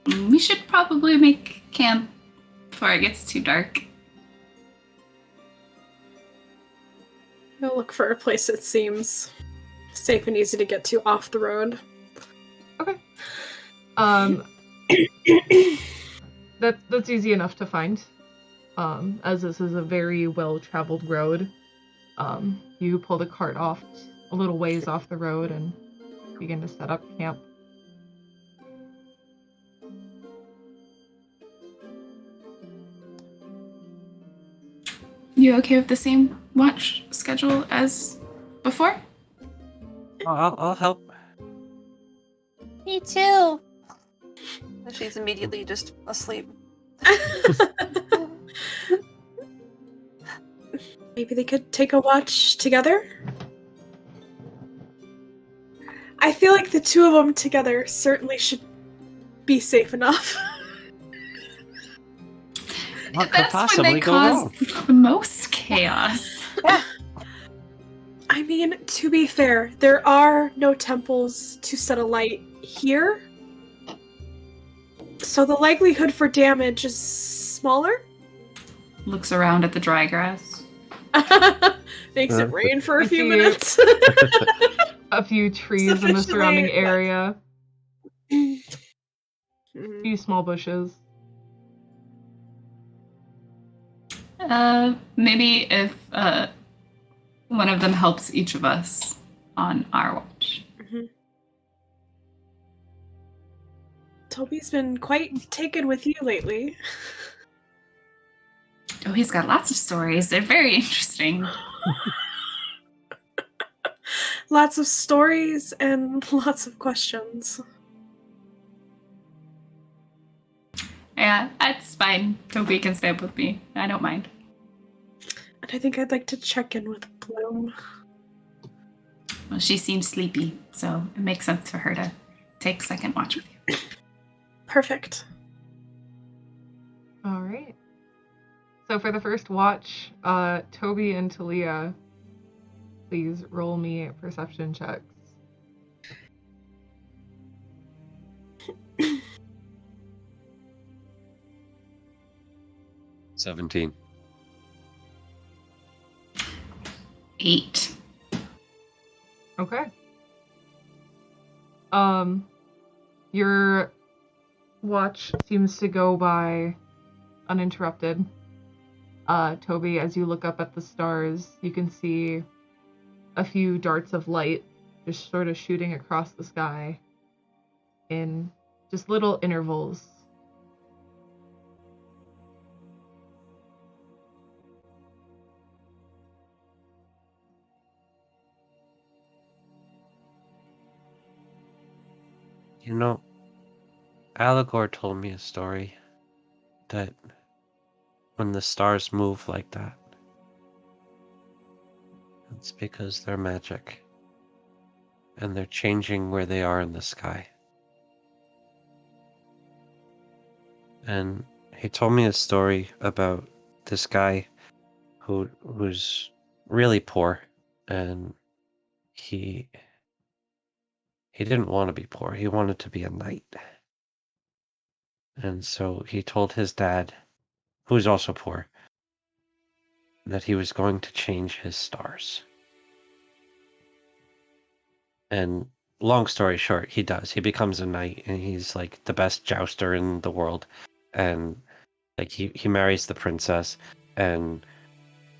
We should probably make camp before it gets too dark. I'll look for a place that seems safe and easy to get to off the road. Okay. That's easy enough to find. As this is a very well-traveled road. You pull the cart off a little ways off the road and begin to set up camp. You okay with the same watch schedule as before? I'll help. Me too. She's immediately just asleep. Maybe they could take a watch together? I feel like the two of them together certainly should be safe enough. What could That's when possibly they go cause wrong? the most chaos. I mean, to be fair, there are no temples to set alight here. So the likelihood for damage is smaller. Looks around at the dry grass. Makes it rain for a I few see minutes. A few trees in the surrounding Sufficiently- area. A Mhm. few small bushes. Maybe if one of them helps each of us on our watch. Mhm. Toby's been quite taken with you lately. Oh, he's got lots of stories. They're very interesting. Lots of stories and lots of questions. Yeah, that's fine. Toby can stay up with me. I don't mind. And I think I'd like to check in with Bloom. Well, she seems sleepy, so it makes sense for her to take second watch with you. Perfect. All right. So for the first watch, Toby and Talia, please roll me perception checks. $17. 8. Okay. Your watch seems to go by uninterrupted. Toby, as you look up at the stars, you can see a few darts of light just sort of shooting across the sky in just little intervals. You know, Allegor told me a story that when the stars move like that, it's because they're magic. and they're changing where they are in the sky. And he told me a story about this guy who was really poor, and he didn't want to be poor. He wanted to be a knight. And so he told his dad, who was also poor, that he was going to change his stars. And long story short, he does. He becomes a knight, and he's like the best jouster in the world. And like he marries the princess, and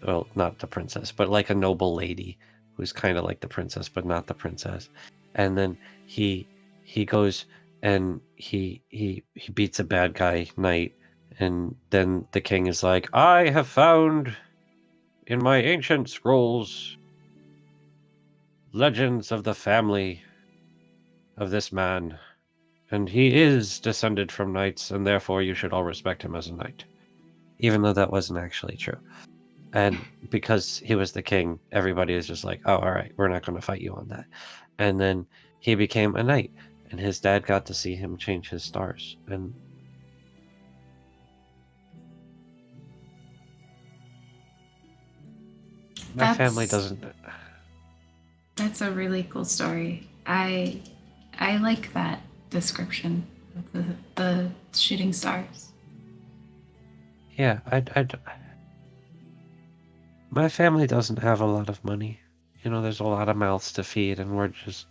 well, not the princess, but like a noble lady who's kind of like the princess, but not the princess. And then he goes and he beats a bad guy knight, and then the king is like, I have found in my ancient scrolls legends of the family of this man, and he is descended from knights, and therefore you should all respect him as a knight. Even though that wasn't actually true. And because he was the king, everybody is just like, oh, all right, we're not going to fight you on that. And then he became a knight, and his dad got to see him change his stars. And my family doesn't. That's a really cool story. I like that description of the shooting stars. Yeah, my family doesn't have a lot of money. You know, there's a lot of mouths to feed, and we're just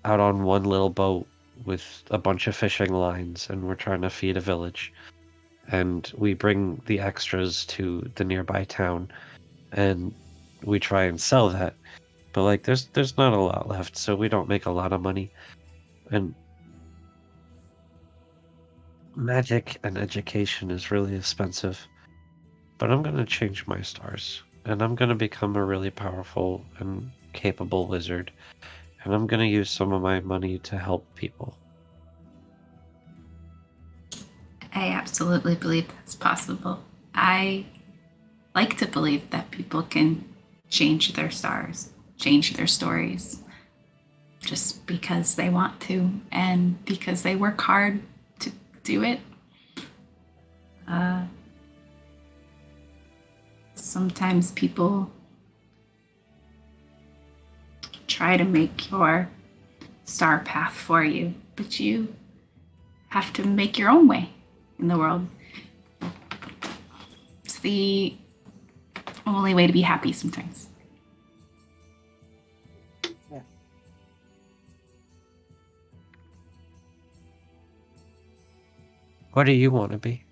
out on one little boat with a bunch of fishing lines, and we're trying to feed a village. And we bring the extras to the nearby town, and we try and sell that. But like, there's not a lot left, so we don't make a lot of money. And magic and education is really expensive. But I'm gonna change my stars, and I'm gonna become a really powerful and capable wizard, and I'm gonna use some of my money to help people. I absolutely believe that's possible. I like to believe that people can change their stars, change their stories, just because they want to and because they work hard to do it. Sometimes people try to make your star path for you, but you have to make your own way in the world. It's the only way to be happy sometimes. Yeah. What do you want to be?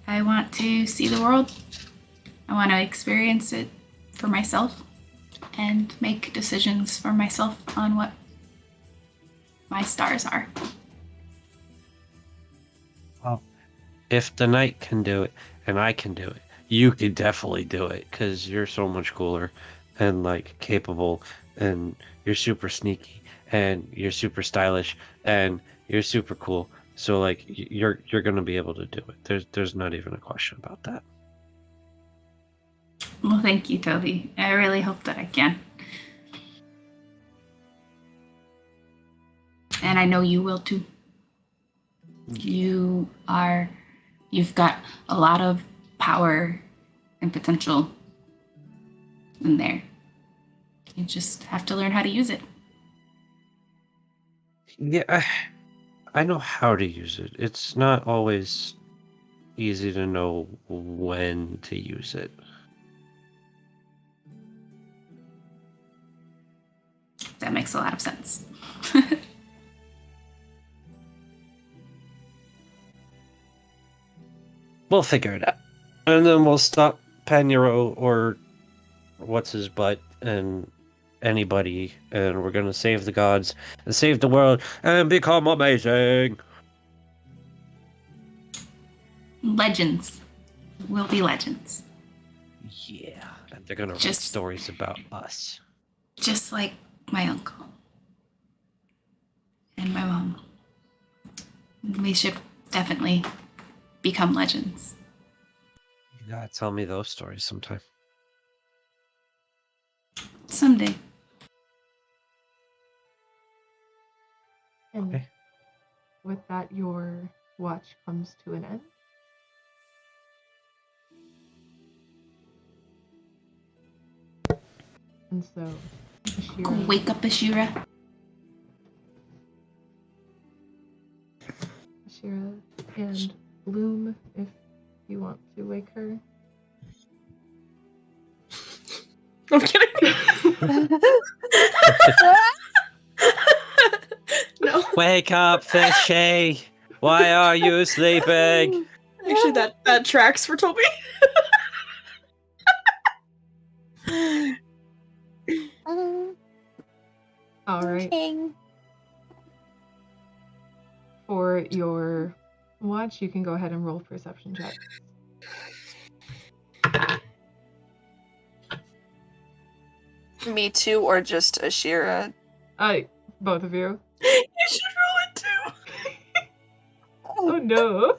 I want to see the world. I want to experience it for myself and make decisions for myself on what my stars are. Well, if the knight can do it and I can do it, you could definitely do it, because you're so much cooler and like capable, and you're super sneaky, and you're super stylish, and you're super cool. So like you're gonna be able to do it. There's not even a question about that. Well, thank you, Toby. I really hope that I can. And I know you will too. You've got a lot of power and potential in there. You just have to learn how to use it. Yeah, I know how to use it. It's not always easy to know when to use it. That makes a lot of sense. We'll figure it out. And then we'll stop Panero or what's his butt and anybody, and we're gonna save the gods and save the world and become amazing. Legends will be legends. Yeah, and they're gonna write Just- stories about us. Just like my uncle and my mom. We should definitely become legends. Yeah, tell me those stories sometime. Someday. And Okay. with that, your watch comes to an end. And so, Ashira, Wake up, Ashira. and Bloom, if you want to wake her. I'm kidding. No, Wake up, fishy! Why are you sleeping? actually, that tracks for Toby. All right. Okay. For your watch, you can go ahead and roll perception check. Me too, or just Ashira? Both of you. You should roll it too. Oh no.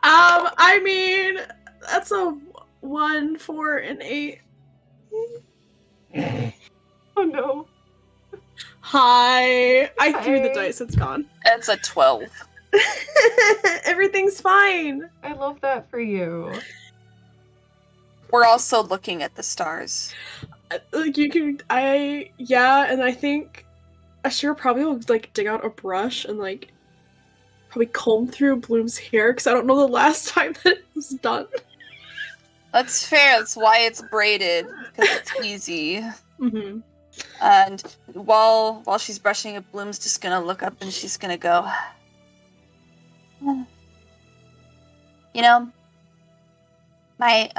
I mean, that's a 1, 4, and 8. Oh no. Hi. I threw the Hi. dice. It's gone. It's a 12. Everything's fine. I love that for you. We're also looking at the stars. Like you can, and I think Ashira probably will like dig out a brush and like probably comb through Bloom's hair because I don't know the last time that it was done. That's fair. That's why it's braided, because it's easy. Mm-hmm. And while she's brushing it, Bloom's just gonna look up and she's gonna go, you know, my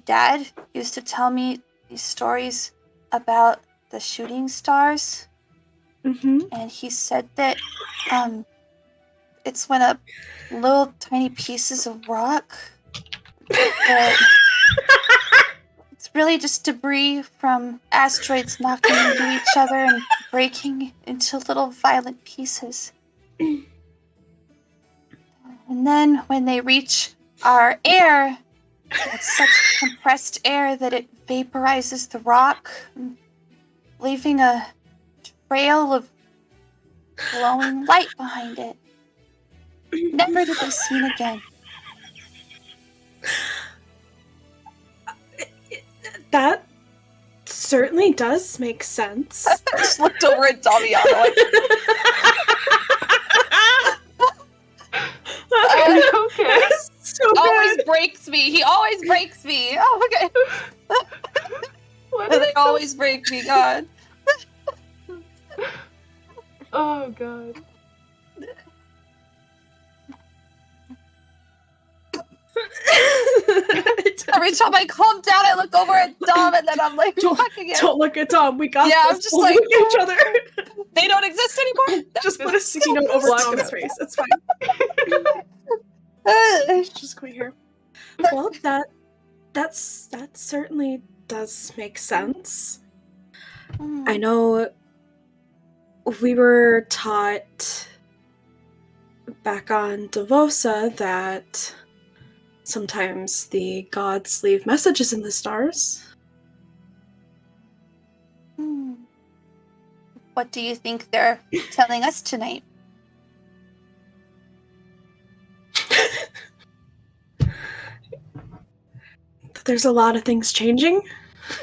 dad used to tell me these stories about the shooting stars, Mm-hmm. and he said that it's when a little tiny pieces of rock that it's really just debris from asteroids knocking into each other and breaking into little violent pieces. And then when they reach our air, it's such compressed air that it vaporizes the rock, leaving a trail of glowing light behind it. Never to be seen again. That certainly does make sense. I just looked over at Damiano like, Okay. So always good. breaks me. He always breaks me. Oh, okay. What They is always break me, God. Oh god. Every time I calm down, I look over at Dom, and then I'm like, Don't- fuck again. Don't look at Tom. We got Yeah, this. I'm just We'll like- look at each other. They don't exist anymore. Just put a sticky note over block it Tom's out. face. It's fine. Just go here. Well, that certainly does make sense. I know we were taught back on Devosa that sometimes the gods leave messages in the stars. What do you think they're telling us tonight? There's a lot of things changing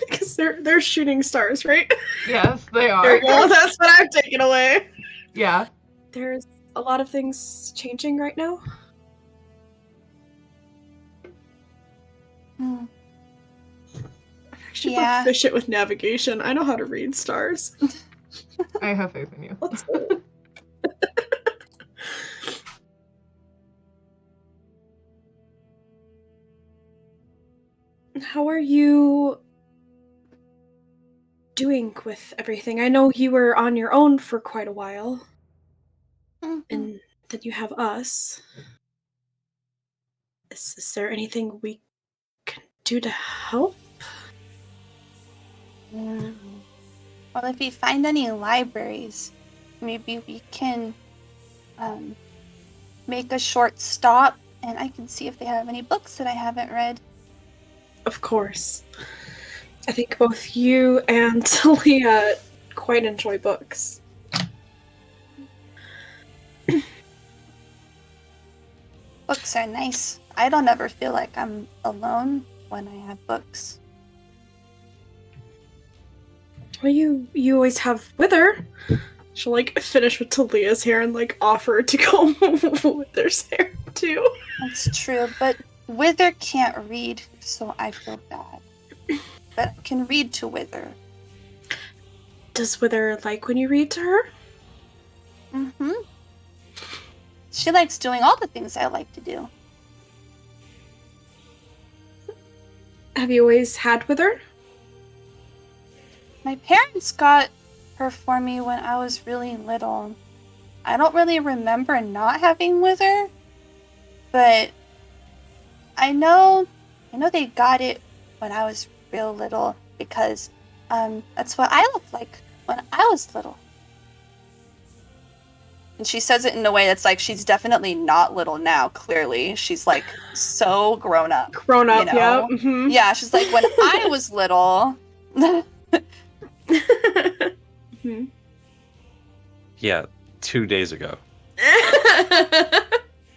because they're shooting stars, right? Yes, they There are. you go. That's what I've taken away. Yeah. There's a lot of things changing right now. Hmm. I should Yeah. fish it with navigation. I know how to read stars. I have faith in you. Let's go. How are you doing with everything? I know you were on your own for quite a while, and then you have us. Is there anything we can do to help? Well, if we find any libraries, maybe we can make a short stop and I can see if they have any books that I haven't read. Of course. I think both you and Leah quite enjoy books. Books are nice. I don't ever feel like I'm alone when I have books. Well, you always have Wither. She'll like finish with Talia's hair and like offer to go Wither's hair too. That's true, but Wither can't read, so I feel bad. But I can read to Wither. Does Wither like when you read to her? Mm-hmm. She likes doing all the things I like to do. Have you always had Wither? My parents got her for me when I was really little. I don't really remember not having Wither, but I know they got it when I was real little because that's what I looked like when I was little. And she says it in a way that's like she's definitely not little now, clearly. She's like so grown up. Grown up, you know? yeah. Mm-hmm. Yeah, she's like, when I was little. Mm-hmm. Yeah, 2 days ago.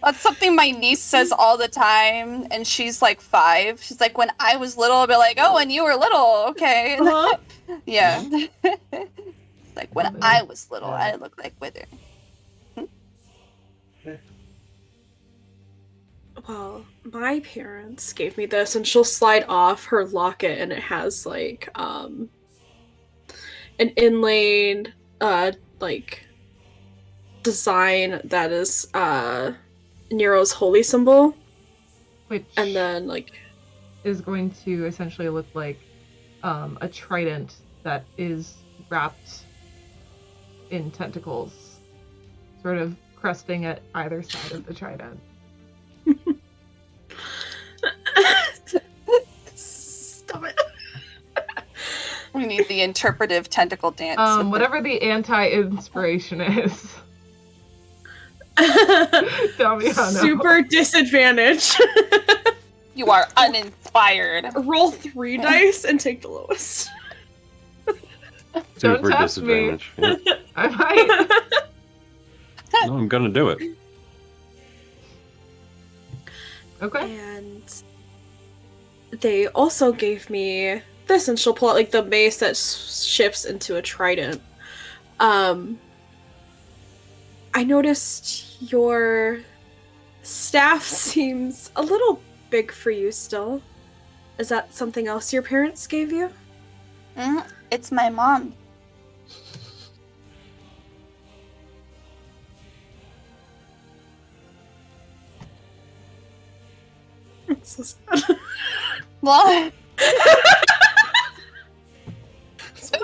That's something my niece says all the time, and she's like 5. She's like, when I was little, I'll be like, oh, when you were little, okay. Uh-huh. Yeah. Like, when I was little, I looked like Wither. Well, my parents gave me this, and she'll slide off her locket, and it has like an inlaid like design that is Nero's holy symbol, Which and then like is going to essentially look like a trident that is wrapped in tentacles, sort of cresting at either side of the trident. Stop it. We need the interpretive tentacle dance. Whatever the anti-inspiration is. Damiano. Super disadvantage. You are uninspired. Roll 3 dice and take the lowest. Don't Super test me. disadvantage. Yeah. I might. No, I'm gonna do it. Okay. And they also gave me this, and she'll pull out like the mace that shifts into a trident. I noticed your staff seems a little big for you still. Is that something else your parents gave you? It's my mom. It's so sad. What?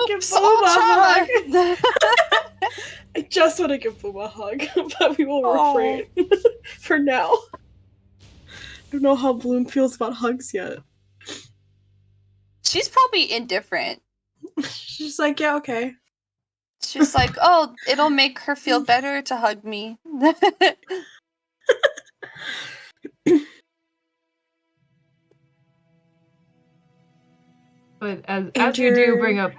Give Oops, Boom all a hug. trauma. I just want to give Boom a hug, but we will refrain for now. I don't know how Bloom feels about hugs yet. She's probably indifferent. She's like, yeah, okay. She's like, oh, it'll make her feel better to hug me. But as you do bring up,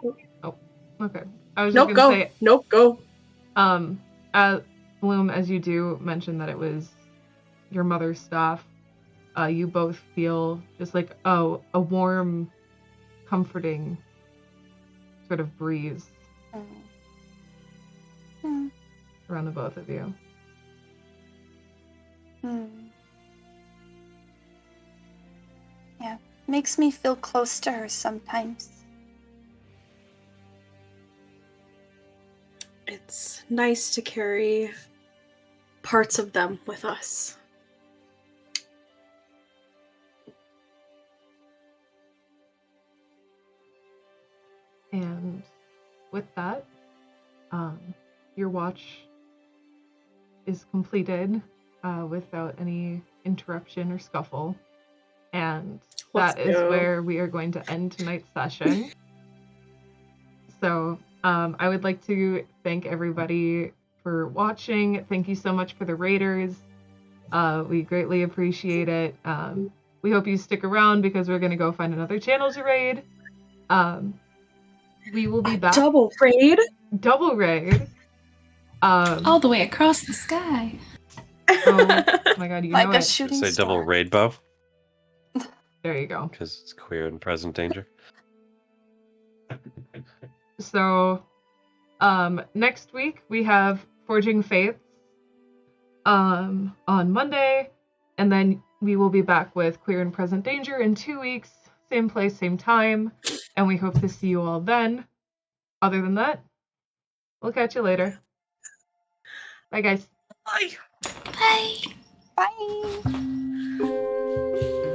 oh, okay. I was just Nope, gonna go. say, Nope, go. Bloom, as you do mention that it was your mother's staff, you both feel just like a warm, comforting sort of breeze around the both of you. Yeah, makes me feel close to her sometimes. It's nice to carry parts of them with us. And with that, your watch is completed without any interruption or scuffle. And that is where we are going to end tonight's session. So I would like to thank everybody for watching. Thank you so much for the raiders. We greatly appreciate it. We hope you stick around because we're going to go find another channel to raid. We will be back. Double raid? Double raid. All the way across the sky. Oh my god, you Like know a it. shooting Say star. double rainbow There you go. because it's queer and present danger. So, next week we have Forging Faiths on Monday, and then we will be back with Queer and Present Danger in 2 weeks, same place, same time, and we hope to see you all then. Other than that, we'll catch you later. Bye, guys. Bye. Bye.